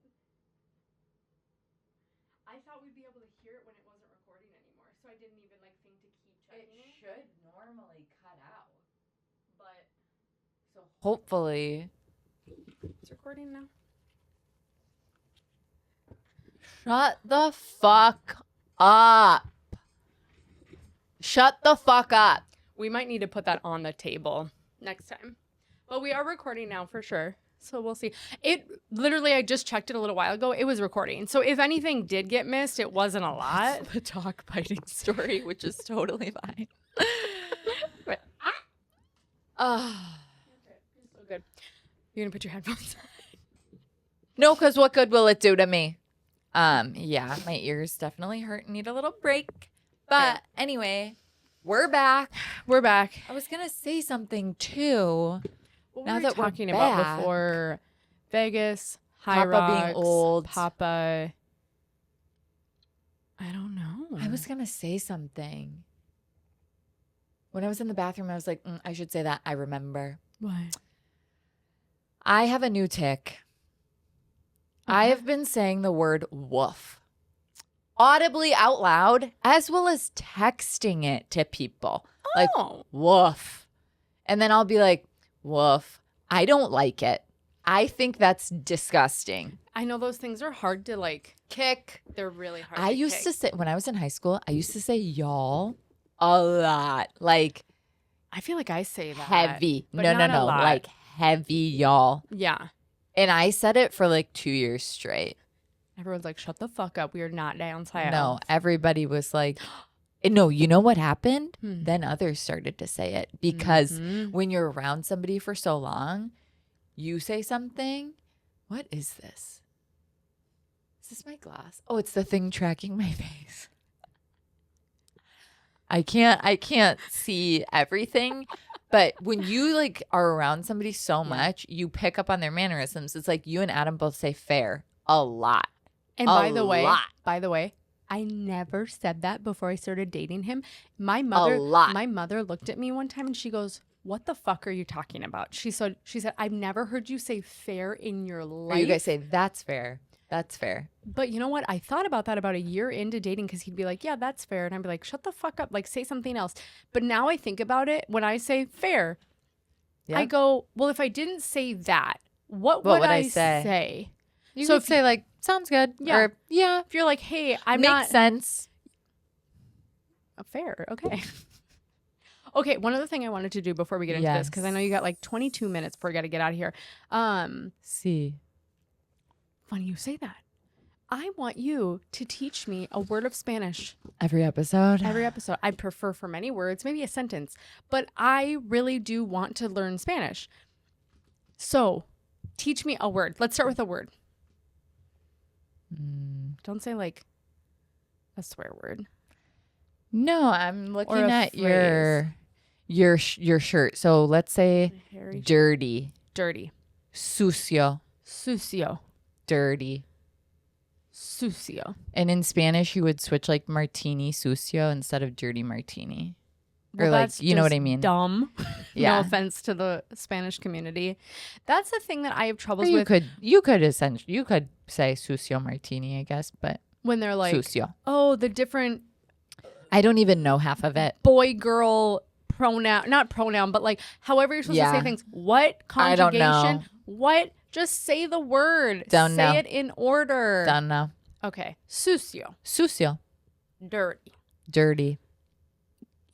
I thought we'd be able to hear it when it wasn't recording anymore, so I didn't even like think to keep checking it. Should normally cut out. But So hopefully. it's recording now. Shut the fuck up. Shut the fuck up. We might need to put that on the table next time. But we are recording now for sure. So we'll see. It literally, I just checked it a little while ago. It was recording. So if anything did get missed, it wasn't a lot. The dog biting story, which is totally fine. But, so good. You're going to put your headphones on? No, because what good will it do to me? Yeah, my ears definitely hurt and need a little break. But anyway, we're back. We're back. I was going to say something too. What Now were we that we're talking about back. before? Vegas, High Papa Rocks, being old. Papa. I don't know. I was going to say something. When I was in the bathroom, I was like, I should say that. I remember. What? I have a new tick. I have been saying the word woof audibly out loud, as well as texting it to people. Like, Oh. woof. And then I'll be like, woof. I don't like it. I think that's disgusting. I know those things are hard to like Kick. They're really hard. I used to say, when I was in high school, I used to say y'all a lot. Like, I feel like I say that. heavy. but No, not a lot. Like, heavy y'all. Yeah. And I said it for like 2 years straight. Everyone's like, shut the fuck up. We are not down south. No, everybody was like, no, you know what happened? Hmm. Then others started to say it because Mhm. when you're around somebody for so long, you say something. What is this? Is this my glass? Oh, it's the thing tracking my face. I can't see everything. But when you like are around somebody so much, you pick up on their mannerisms. It's like you and Adam both say fair a lot. And A by the way, lot. I never said that before I started dating him. My mother looked at me one time and she goes, "What the fuck are you talking about?" She said, "I've never heard you say fair in your life." Or you guys say that's fair. That's fair. But you know what? I thought about that about a year into dating because he'd be like, "Yeah, that's fair." And I'd be like, "Shut the fuck up. Like, say something else." But now I think about it. When I say fair, Yeah. I go, well, if I didn't say that, what What would would I I say? say? You So could if say like sounds good. Yeah. Or yeah. If you're like, hey, I'm Makes not sense. fair. Okay. Okay. One other thing I wanted to do before we get into this, because I know you got like 22 minutes before we got to get out of here. See. Funny you say that. I want you to teach me a word of Spanish Every episode. every episode. I prefer for many words, maybe a sentence, but I really do want to learn Spanish. So teach me a word. Let's start with a word. Don't say like a swear word. No, I'm looking Or a at phrase. your shirt. So let's say Hairy. dirty, Dirty. sucio, Sucio. dirty. Sucio. And in Spanish, you would switch like martini, sucio instead of dirty martini. Or Well, like, that's you know what I just mean? Dumb. Yeah. No offense to the Spanish community. That's the thing that I have Or troubles you with could say sucio martini, I guess, but when they're like, sucio. oh, the different I don't even know half of it. boy girl pronoun, not pronoun, but like however you're supposed to say Yeah. things. What I don't conjugation? know. What? Just say the word. Don't say know. it in order. Don't know. Okay. Sucio. Sucio, Dirty. dirty.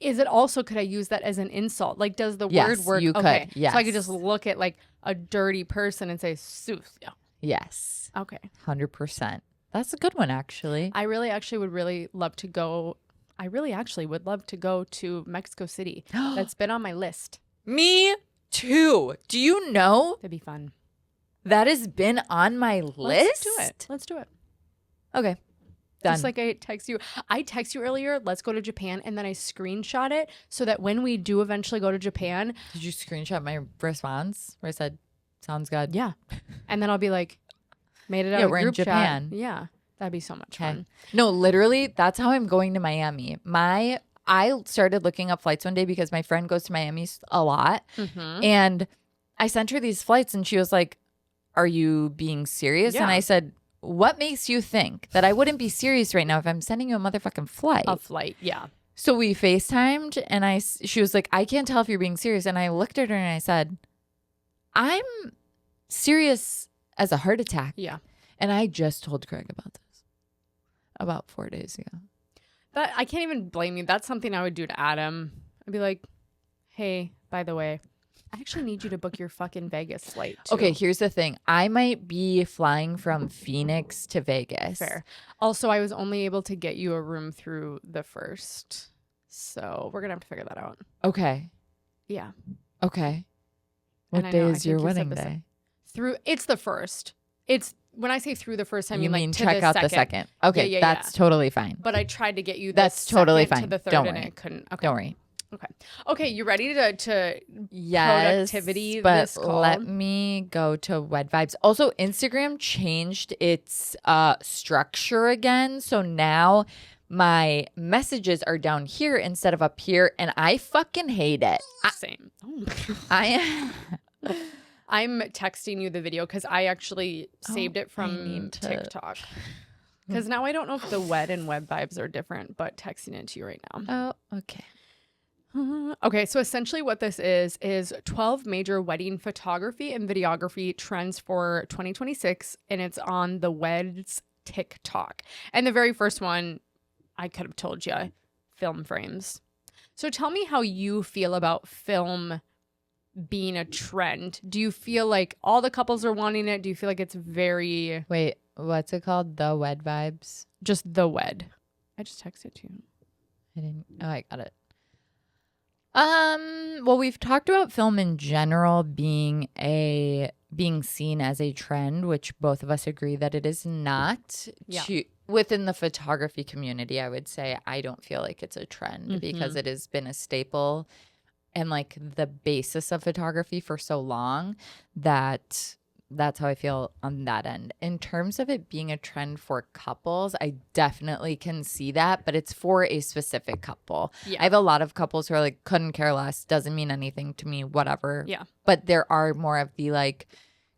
Is it also, could I use that as an insult? Like, does the Yes, word work? you could. Okay. Yes. So I could just look at like a dirty person and say sucio. Yes, Okay. 100%. That's a good one, actually. I really actually would really love to go I really actually would love to go to Mexico City. That's been on my list. Me too. Do you know That'd be fun. that has been on my list? Let's do it. Okay. Done. Just like I text you earlier, let's go to Japan, and then I screenshot it so that when we do eventually go to Japan. Did you screenshot my response where I said, sounds good? Yeah. And then I'll be like, made it out Yeah, of we're in group Japan. chat. Yeah. That'd be so much Okay. fun. No, literally, that's how I'm going to Miami. I started looking up flights one day because my friend goes to Miami a lot. Mm-hmm. And I sent her these flights and she was like, are you being serious? Yeah. And I said, what makes you think that I wouldn't be serious right now if I'm sending you a motherfucking flight? A flight, yeah. So we FaceTimed and she was like, I can't tell if you're being serious. And I looked at her and I said, I'm serious as a heart attack. Yeah. And I just told Craig about this about 4 days ago. That I can't even blame you. That's something I would do to Adam. I'd be like, hey, by the way, I actually need you to book your fucking Vegas flight too. Okay, here's the thing. I might be flying from Phoenix to Vegas. Fair. Also, I was only able to get you a room through the 1st. So we're going to have to figure that out. Okay. Yeah. Okay. And What I day know, I is your think you said wedding the day? It's the 1st. It's when I say through the 1st, I You mean mean like to check the out second. the second. Okay, Yeah, that's totally fine. But I tried to get you the That's totally second fine. to the 3rd Don't and worry. I couldn't. Okay. Don't worry. Okay. Okay, you ready to Yes, productivity but this call? let me go to Wed Vibes. Also, Instagram changed its structure again. So now my messages are down here instead of up here, and I fucking hate it. Same. Oh. I I'm texting you the video because I actually saved it from need to- TikTok. Because now I don't know if the Wed and Web vibes are different, but texting it to you right now. Oh, okay. Okay, so essentially what this is 12 major wedding photography and videography trends for 2026, and it's on the Wed's TikTok. And the very first one, I could have told you, film frames. So tell me how you feel about film being a trend. Do you feel like all the couples are wanting it? Do you feel like it's very Wait, what's it called? The Wed Vibes? just the Wed? I just texted you. I didn't. Oh, I got it. Well, we've talked about film in general being seen as a trend, which both of us agree that it is not. Yeah. Within the photography community, I would say I don't feel like it's a trend Mm-hmm. because it has been a staple and like the basis of photography for so long that that's how I feel on that end. In terms of it being a trend for couples, I definitely can see that, but it's for a specific couple. Yeah. I have a lot of couples who are like, couldn't care less, doesn't mean anything to me, whatever. Yeah. But there are more of the like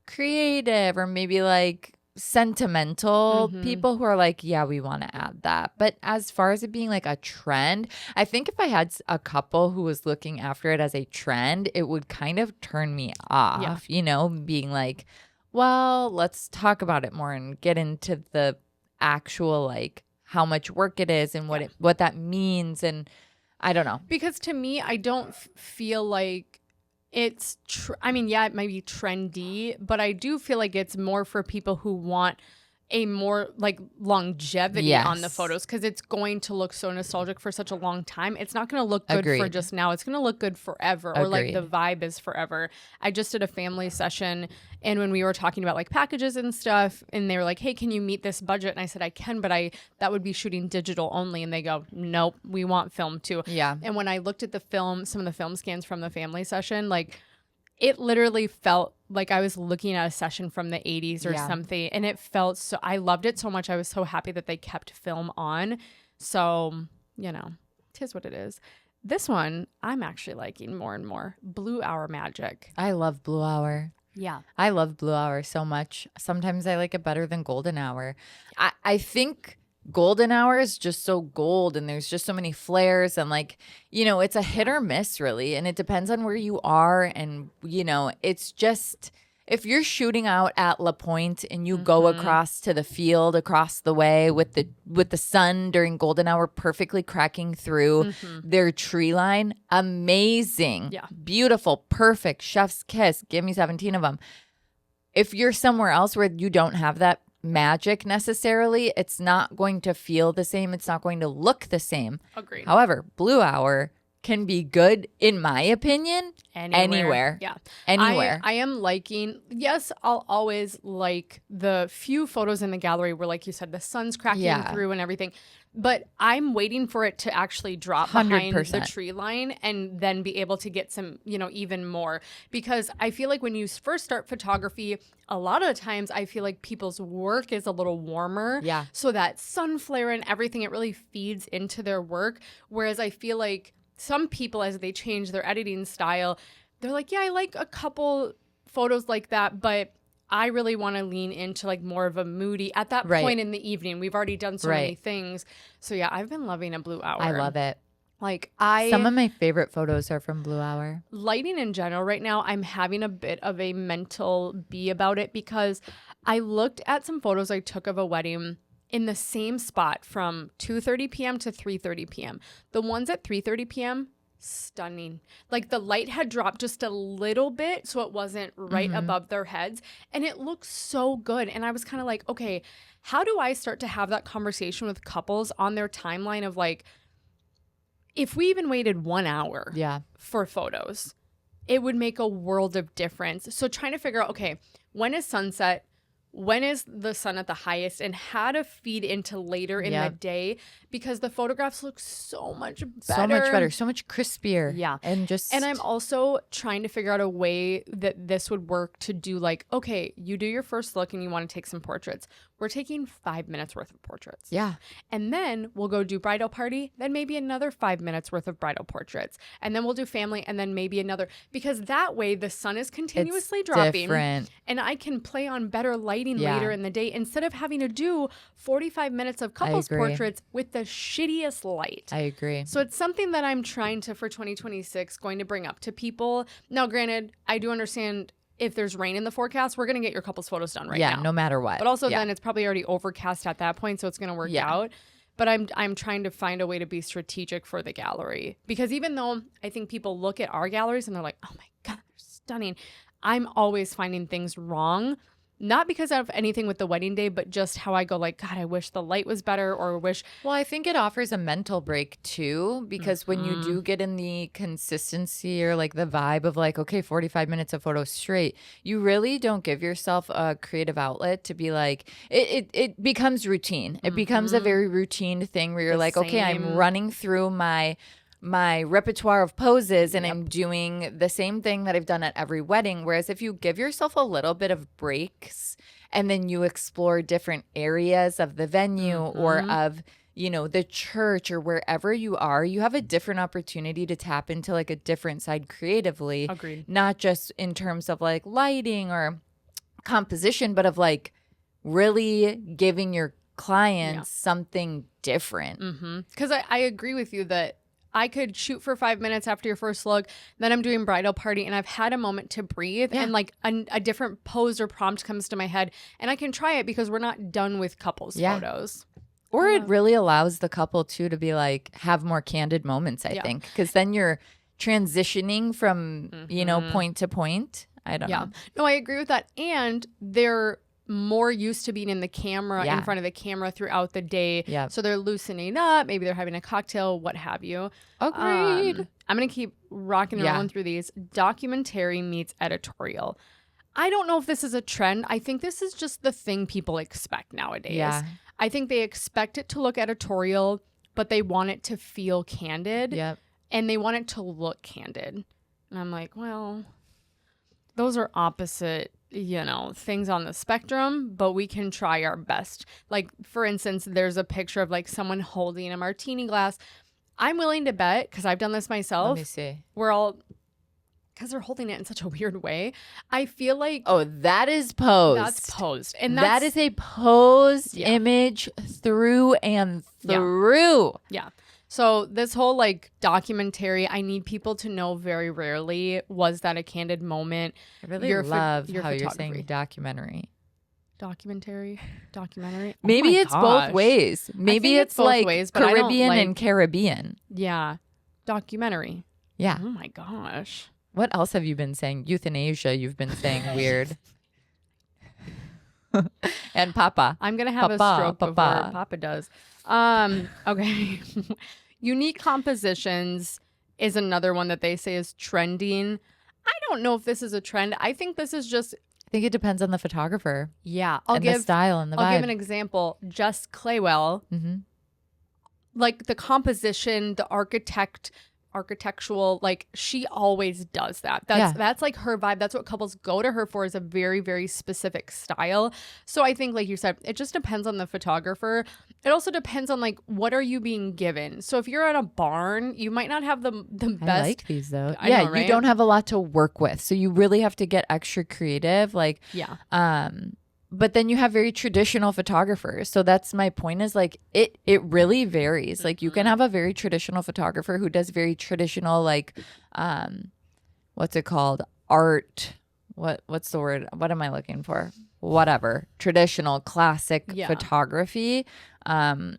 creative or maybe like sentimental people who are like, yeah, we want to add that. But as far as it being like a trend, I think if I had a couple who was looking after it as a trend, it would kind of turn me off, you know, being like, well, let's talk about it more and get into the actual like how much work it is and what that means. And I don't know. Because to me, I don't feel like it's I mean, yeah, it might be trendy, but I do feel like it's more for people who want a more like longevity on the Yes. photos, because it's going to look so nostalgic for such a long time. It's not going to look good for Agreed. just now. It's going to look good forever, or like the Agreed. vibe is forever. I just did a family session, and when we were talking about like packages and stuff, and they were like, hey, can you meet this budget? And I said, I can, but that would be shooting digital only. And they go, nope, we want film too. Yeah. And when I looked at some of the film scans from the family session, like it literally felt like I was looking at a session from the 80s or Yeah. something. And it felt so, I loved it so much. I was so happy that they kept film on. So, you know, 'tis what it is. This one, I'm actually liking more and more. Blue Hour Magic. I love Blue Hour. Yeah. I love Blue Hour so much. Sometimes I like it better than Golden Hour. I think Golden Hour is just so gold and there's just so many flares and like, you know, it's a hit or miss really. And it depends on where you are. And, you know, it's just, if you're shooting out at La Pointe and you go across to the field across the way with the sun during Golden Hour perfectly cracking through their tree line, amazing. Yeah. Beautiful, perfect, chef's kiss. Give me 17 of them. If you're somewhere else where you don't have that magic necessarily. It's not going to feel the same. It's not going to look the same. Agreed. However, Blue Hour can be good, in my opinion, anywhere. Yeah. Anywhere. I am liking, yes, I'll always like the few photos in the gallery where, like you said, the sun's cracking through and everything. But I'm waiting for it to actually drop behind 100%. the tree line and then be able to get some, even more. Because I feel like when you first start photography, a lot of the times I feel like people's work is a little warmer. Yeah. So that sun flare and everything, it really feeds into their work. Whereas I feel like some people, as they change their editing style, they're like, yeah, I like a couple photos like that, but I really want to lean into like more of a moody at that point in the evening. We've already done so many things. So yeah, I've been loving a Blue Hour. I love it. Like Some of my favorite photos are from Blue Hour. Lighting in general right now, I'm having a bit of a mental bee about it because I looked at some photos I took of a wedding in the same spot from 2:30 p.m. to 3:30 p.m. The ones at 3:30 p.m., stunning. Like the light had dropped just a little bit so it wasn't right above their heads, and it looked so good. And I was kind of like, okay, how do I start to have that conversation with couples on their timeline of like, if we even waited 1 hour for photos, it would make a world of difference. So trying to figure out, okay, when is sunset? When is the sun at the highest, and how to feed into later in the day, because the photographs look so much better. So much crispier. Yeah. And I'm also trying to figure out a way that this would work to do like, okay, you do your first look and you want to take some portraits. We're taking 5 minutes worth of portraits. Yeah. And then we'll go do bridal party, then maybe another 5 minutes worth of bridal portraits. And then we'll do family, and then maybe another, because that way the sun is continuously dropping. Different. And I can play on better lighting later in the day instead of having to do 45 minutes of couples portraits with the shittiest light. I agree. So it's something that I'm trying to, for 2026, going to bring up to people. Now, granted, I do understand if there's rain in the forecast, we're going to get your couples photos done right now. Yeah, no matter what. But also then it's probably already overcast at that point, so it's going to work out. But I'm trying to find a way to be strategic for the gallery. Because even though I think people look at our galleries and they're like, oh my God, they're stunning, I'm always finding things wrong. Not because of anything with the wedding day, but just how I go like, God, I wish the light was better, or wish. Well, I think it offers a mental break too, because when you do get in the consistency or like the vibe of like, okay, 45 minutes of photos straight, you really don't give yourself a creative outlet to be like, it becomes routine. It becomes a very routine thing where you're like, okay, I'm running through my repertoire of poses and I'm doing the same thing that I've done at every wedding. Whereas if you give yourself a little bit of breaks and then you explore different areas of the venue or of, the church or wherever you are, you have a different opportunity to tap into like a different side creatively. Agreed. Not just in terms of like lighting or composition, but of like really giving your clients something different. Because I agree with you that I could shoot for 5 minutes after your first look, then I'm doing bridal party and I've had a moment to breathe and like a different pose or prompt comes to my head and I can try it because we're not done with couples photos. Or it really allows the couple too to be like, have more candid moments, I think, because then you're transitioning from, point to point. I don't know. No, I agree with that. And they're more used to being in the camera, in front of the camera throughout the day. Yeah. So they're loosening up. Maybe they're having a cocktail, what have you. Agreed. I'm going to keep rocking and rolling through these. Documentary meets editorial. I don't know if this is a trend. I think this is just the thing people expect nowadays. Yeah. I think they expect it to look editorial, but they want it to feel candid. Yep. And they want it to look candid. And I'm like, well, those are opposite things on the spectrum, but we can try our best. Like, for instance, there's a picture of like someone holding a martini glass. I'm willing to bet, because I've done this myself. Let me see. We're all, because they're holding it in such a weird way. I feel like. Oh, that is posed. That's posed. And that is a posed image through and through. Yeah. So this whole like documentary, I need people to know very rarely, was that a candid moment? I really love how you're saying documentary. Documentary. Maybe it's both ways. Maybe it's both like ways, but Caribbean and Caribbean. Yeah. Documentary. Yeah. Oh my gosh. What else have you been saying? Euthanasia, you've been saying weird. And Papa. I'm gonna have a stroke before Papa does. Okay. Unique compositions is another one that they say is trending. I don't know if this is a trend. I think this is just I think it depends on the photographer. Yeah. The style and the vibe. I'll give an example. Jess Claywell, like the composition, the architectural, like she always does that. That's like her vibe. That's what couples go to her for, is a very, very specific style. So I think, like you said, it just depends on the photographer. It also depends on like what are you being given. So if you're at a barn, you might not have the best. I like these though. I know, right? You don't have a lot to work with, so you really have to get extra creative. Like but then you have very traditional photographers. So that's my point, is like it really varies. Like you can have a very traditional photographer who does very traditional, like what's it called? Art. What's the word? What am I looking for? Whatever. Traditional classic photography. I'm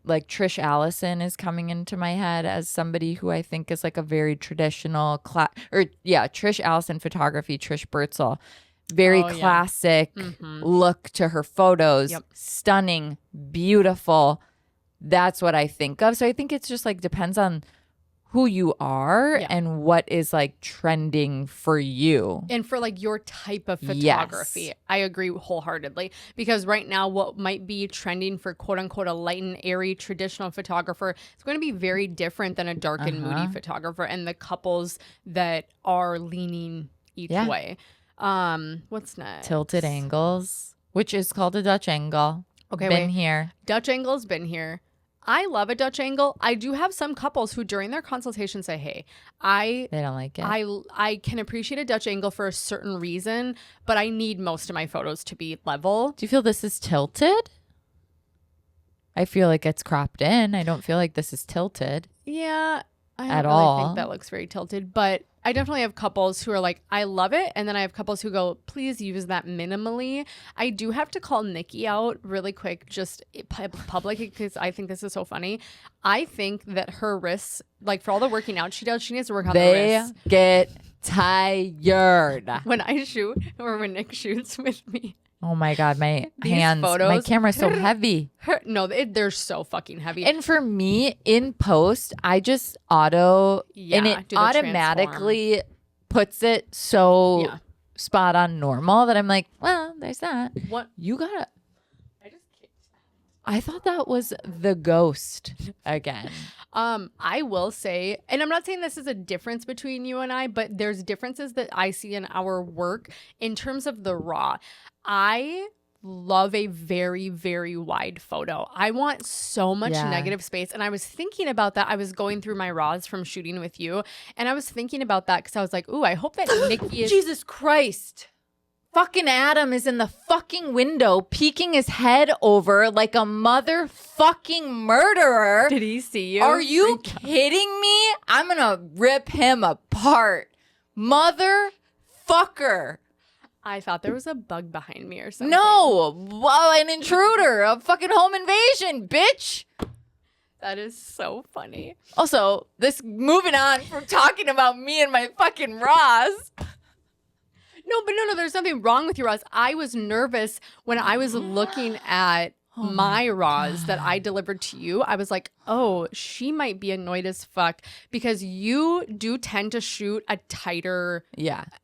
like Trish Allison is coming into my head as somebody who I think is like a very traditional Trish Allison photography, Trish Bertzel. Very classic look to her photos. Yep. Stunning, beautiful. That's what I think of. So I think it's just like depends on who you are and what is like trending for you. And for like your type of photography. Yes. I agree wholeheartedly. Because right now what might be trending for quote unquote a light and airy traditional photographer is going to be very different than a dark and moody photographer, and the couples that are leaning each way. What's next? Tilted angles, which is called a Dutch angle. Okay, been here. Dutch angle's been here. I love a Dutch angle. I do have some couples who during their consultation say, hey, they don't like it. I can appreciate a Dutch angle for a certain reason, but I need most of my photos to be level. Do you feel this is tilted? I feel like it's cropped in. I don't feel like this is tilted. Yeah. I don't really think that looks very tilted, but I definitely have couples who are like, I love it. And then I have couples who go, please use that minimally. I do have to call Nikki out really quick, just public, because I think this is so funny. I think that her wrists, like for all the working out she does, she needs to work on the wrists. They get tired. When I shoot or when Nick shoots with me. Oh my God, my These hands, photos, my camera's so heavy. They're so fucking heavy. And for me, in post, I just and it automatically puts it so spot on normal that I'm like, well, there's that. What? You gotta. I thought that was the ghost again. I will say, and I'm not saying this is a difference between you and I, but there's differences that I see in our work in terms of the raw. I love a very, very wide photo. I want so much negative space. And I was thinking about that. I was going through my raws from shooting with you. And I was thinking about that because I was like, ooh, I hope that Nikki is... Jesus Christ. Fucking Adam is in the fucking window peeking his head over like a motherfucking murderer. Did he see you? Are you kidding me? I'm gonna rip him apart. Motherfucker. I thought there was a bug behind me or something. No. Well, an intruder. A fucking home invasion, bitch. That is so funny. Also, moving on from talking about me and my fucking raws. No, there's nothing wrong with your raws. I was nervous when I was looking at my raws that I delivered to you. I was like, oh, she might be annoyed as fuck because you do tend to shoot a tighter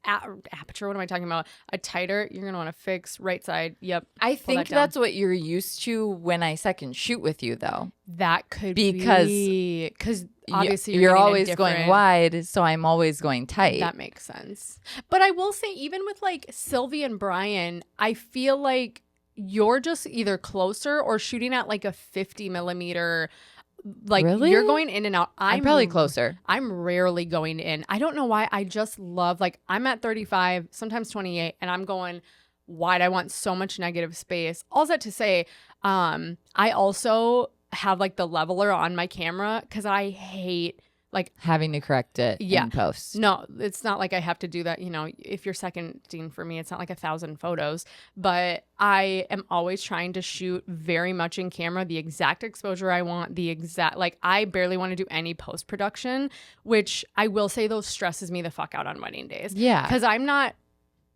aperture. What am I talking about? A tighter, you're going to want to fix right side. Yep. I think that's what you're used to when I second shoot with you, though. That could be. Because obviously you're always going wide, so I'm always going tight. That makes sense. But I will say, even with like Sylvie and Brian, I feel like you're just either closer or shooting at like a 50 millimeter. Like you're going in and out. I'm probably closer. I'm rarely going in. I don't know why. I just love, like, I'm at 35, sometimes 28, and I'm going wide. I want so much negative space. All that to say, I also have like the leveler on my camera because I hate like having to correct it in post. No, it's not like I have to do that. You know, if you're seconding for me, it's not like 1,000 photos, but I am always trying to shoot very much in camera, the exact exposure I want, like I barely want to do any post-production, which I will say those stresses me the fuck out on wedding days. Yeah. Because I'm not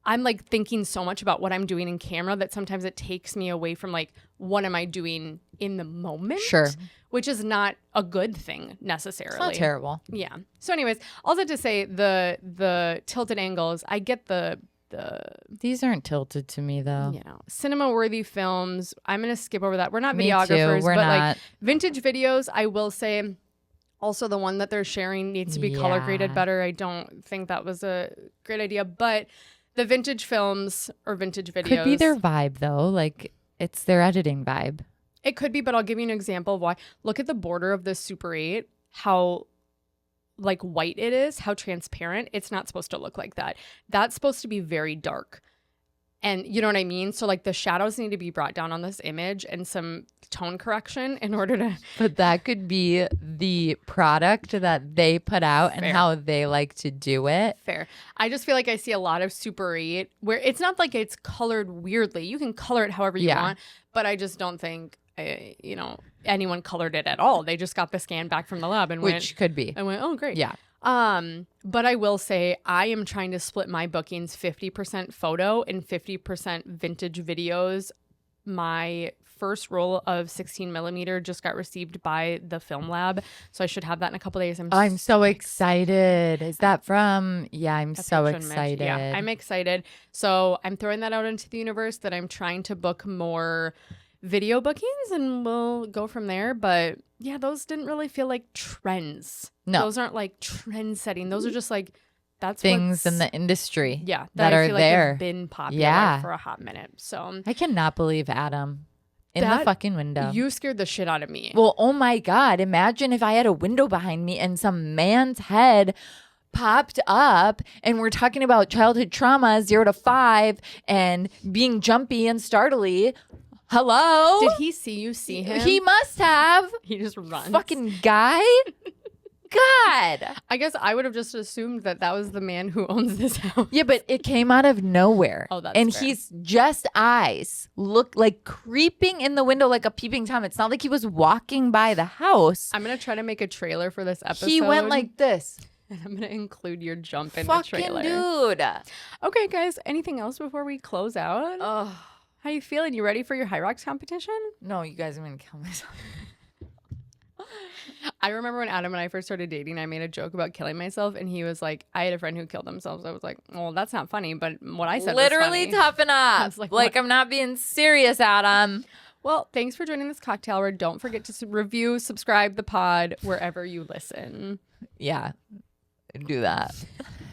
I'm like thinking so much about what I'm doing in camera that sometimes it takes me away from like, what am I doing in the moment? Sure. Which is not a good thing necessarily. It's not terrible. Yeah. So anyways, all that to say, the tilted angles, I get the These aren't tilted to me though. cinema worthy films. I'm gonna skip over that. We're not Me videographers, too. We're but not. like vintage videos, I will say also the one that they're sharing needs to be color graded better. I don't think that was a great idea. But the vintage films or vintage videos Could be their vibe though. Like it's their editing vibe. It could be, but I'll give you an example of why. Look at the border of this Super 8, how like white it is, how transparent. It's not supposed to look like that. That's supposed to be very dark. And you know what I mean? So like the shadows need to be brought down on this image and some tone correction in order to. But that could be the product that they put out and how they like to do it. Fair. I just feel like I see a lot of Super 8 where it's not like it's colored weirdly. You can color it however you want, but I just don't think anyone colored it at all. They just got the scan back from the lab and which could be. I went, oh great. Yeah. But I will say I am trying to split my bookings 50% photo and 50% vintage videos. My first roll of 16 millimeter just got received by the film lab, so I should have that in a couple days. I'm so excited. Is that from? Yeah, I'm so excited. Yeah, I'm excited. So I'm throwing that out into the universe that I'm trying to book more video bookings and we'll go from there. But yeah, those didn't really feel like trends. No. Those aren't like trend setting. Those are just like that's things in the industry. Yeah, that I are feel there. Like have been popular for a hot minute. So I cannot believe Adam in the fucking window. You scared the shit out of me. Well, oh my God. Imagine if I had a window behind me and some man's head popped up and we're talking about childhood trauma 0 to 5 and being jumpy and startly. Hello? Did he see you see him? He must have. He just runs. Fucking guy. God. I guess I would have just assumed that was the man who owns this house. Yeah, but it came out of nowhere. Oh, that's And fair. he's just eyes look like creeping in the window like a peeping Tom. It's not like he was walking by the house. I'm going to try to make a trailer for this episode. He went like this. And I'm going to include your jump in Fucking the trailer. dude. Okay, guys. Anything else before we close out? Oh. How you feeling? You ready for your High Rocks competition? No, you guys are going to kill myself. I remember when Adam and I first started dating, I made a joke about killing myself, and he was like, I had a friend who killed themselves. I was like, well, that's not funny, but what I said Literally was funny. toughen up. was like, Like what? I'm not being serious, Adam. Well, thanks for joining this cocktail hour. Don't forget to review, subscribe the pod wherever you listen. Yeah, do that.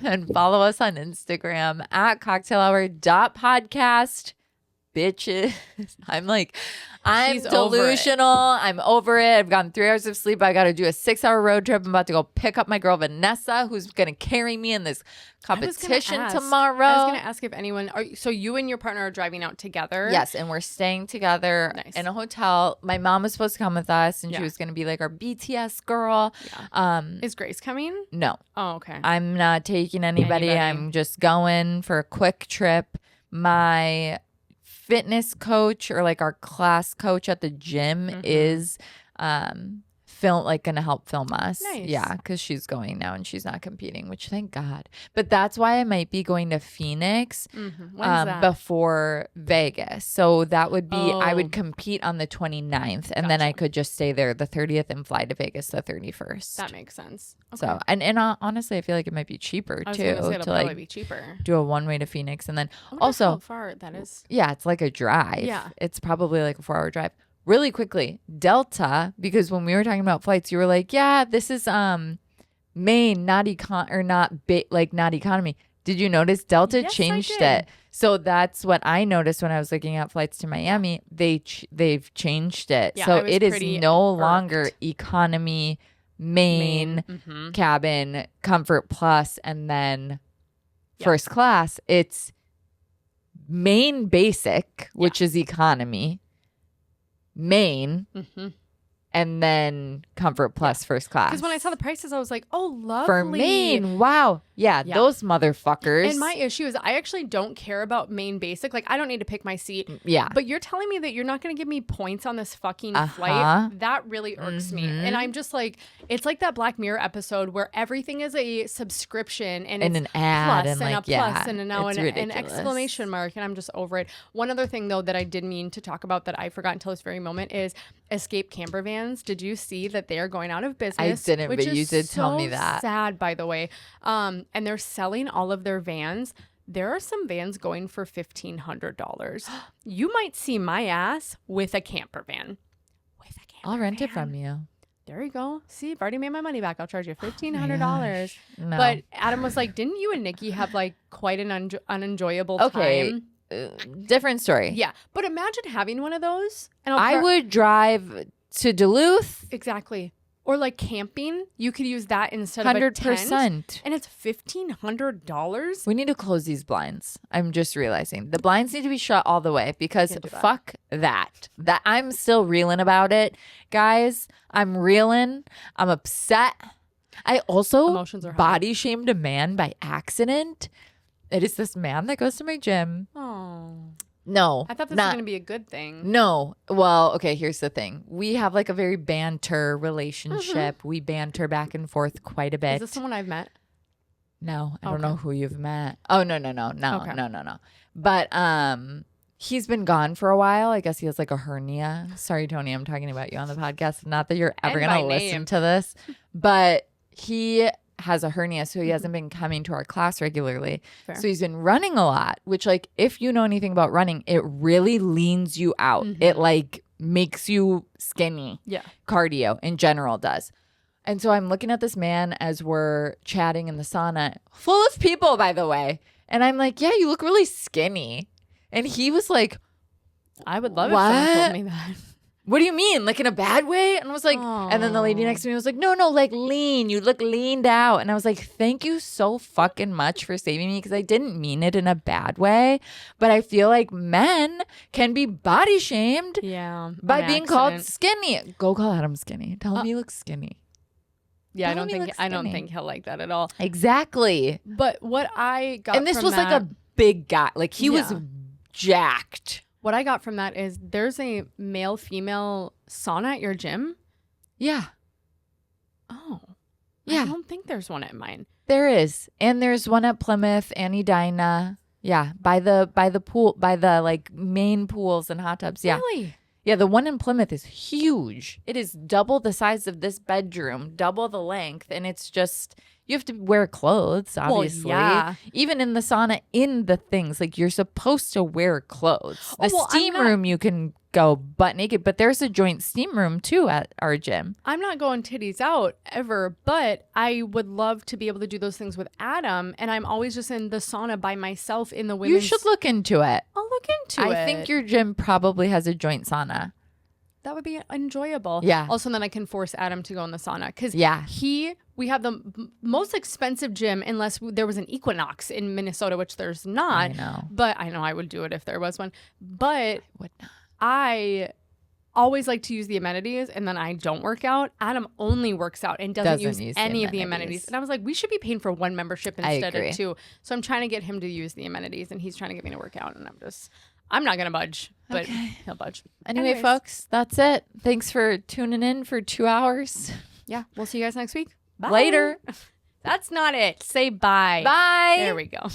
And follow us on Instagram at cocktailhour.podcast. Bitches. I'm She's over it. delusional. I'm over it. I've gotten 3 hours of sleep. I got to do a 6-hour road trip. I'm about to go pick up my girl Vanessa, who's going to carry me in this competition tomorrow. I was going to ask if anyone, so you and your partner are driving out together? Yes, and we're staying together in a hotel. My mom was supposed to come with us, and she was going to be like our BTS girl. Yeah. Is Grace coming? No. Oh, okay. I'm not taking anybody. I'm just going for a quick trip. My fitness coach or like our class coach at the gym is gonna help film us. Nice. Yeah, because she's going now and she's not competing, which thank God. But that's why I might be going to Phoenix When's that? before Vegas. So that would be I would compete on the 29th and then I could just stay there the 30th and fly to Vegas the 31st. That makes sense. Okay. So and honestly, I feel like it might be cheaper I was too gonna say it'll to probably be cheaper. do a one-way to Phoenix and then I wonder also how far that is. yeah, it's like a drive. Yeah. It's probably like a 4-hour drive. Really quickly, Delta, because when we were talking about flights, you were like, yeah, this is Maine, not economy. Did you notice Delta Yes, I changed did. it? So that's what I noticed when I was looking at flights to Miami. They've changed it. Yeah, so I was it is pretty no irked. longer economy, Main, cabin, comfort plus, and then first class. It's Main basic, which is economy. Main, and then Comfort Plus first class. Because when I saw the prices, I was like, oh, lovely. For Maine, wow. Yeah, those motherfuckers. And my issue is I actually don't care about Maine Basic. Like, I don't need to pick my seat. Yeah. But you're telling me that you're not going to give me points on this fucking flight? That really irks me. And I'm just like, it's like that Black Mirror episode where everything is a subscription and it's an ad plus and a like, plus and now it's an ridiculous. exclamation mark. And I'm just over it. One other thing, though, that I did mean to talk about that I forgot until this very moment is Escape camper vans. Did you see that they are going out of business? I didn't, which but you is did tell me so that. Sad, by the way. And they're selling all of their vans. There are some vans going for $1,500. You might see my ass with a camper van. I'll rent it from you. There you go. See, I've already made my money back. I'll charge you $1,500. No. But Adam was like, didn't you and Nikki have like quite an unenjoyable Okay. time? Different story. Yeah. But imagine having one of those. And I would drive to Duluth. Exactly. Or like camping. You could use that instead of a tent. 100%. And it's $1,500. We need to close these blinds. I'm just realizing the blinds need to be shut all the way because Can't do that. fuck that. That I'm still reeling about it, guys. I'm reeling. I'm upset. I also Emotions are high. body shamed a man by accident. It is this man that goes to my gym. Oh. No, I thought this was not- going to be a good thing. No. Well, okay, here's the thing. We have like a very banter relationship. We banter back and forth quite a bit. Is this someone I've met? No, I don't Okay. know who you've met. Oh, no. Okay. No. But he's been gone for a while. I guess he has like a hernia. Sorry, Tony, I'm talking about you on the podcast. Not that you're ever And going to my listen name. to this, but he has a hernia, so he hasn't been coming to our class regularly. Fair. So he's been running a lot, which like if you know anything about running, it really leans you out. It like makes you skinny. Yeah. Cardio in general does. And so I'm looking at this man as we're chatting in the sauna, full of people, by the way. And I'm like, yeah, you look really skinny. And he was like, I would love if someone What? told me that. what do you mean? Like in a bad way? And I was like, and then the lady next to me was like, no, like lean. You look leaned out. And I was like, thank you so fucking much for saving me because I didn't mean it in a bad way. But I feel like men can be body shamed Yeah. by on being called accident. skinny. Go call Adam skinny. Tell him he looks skinny. Yeah, Tell him he looks I don't skinny. think he'll like that at all. Exactly. But what I got And this from was like that- a big guy. Like he was Yeah. jacked. what I got from that is there's a male female sauna at your gym. Yeah. Oh. Yeah. I don't think there's one at mine. There is. And there's one at Plymouth, Edina. Yeah. By the pool, by the like main pools and hot tubs. Yeah. Really? Yeah. The one in Plymouth is huge. It is double the size of this bedroom, double the length. And it's just, you have to wear clothes, obviously. yeah. Even in the sauna, in the things, like you're supposed to wear clothes. The Oh, well, I'm steam not- room, you can go butt naked, but there's a joint steam room too at our gym. I'm not going titties out ever, but I would love to be able to do those things with Adam. And I'm always just in the sauna by myself in the You women's. should look into it. I'll look into it. I think your gym probably has a joint sauna. That would be enjoyable. Yeah. Also, then I can force Adam to go in the sauna because Yeah. we have the most expensive gym unless there was an Equinox in Minnesota, which there's not. I know. But I know I would do it if there was one. But Would not. I always like to use the amenities and then I don't work out. Adam only works out and doesn't use any of the amenities. And I was like, we should be paying for one membership instead agree. of two. So I'm trying to get him to use the amenities and he's trying to get me to work out. And I'm not going to budge, but he'll budge. Anyway, Anyways. folks, that's it. Thanks for tuning in for 2 hours. Yeah. We'll see you guys next week. Bye. Later. That's not it. Say bye. Bye. There we go.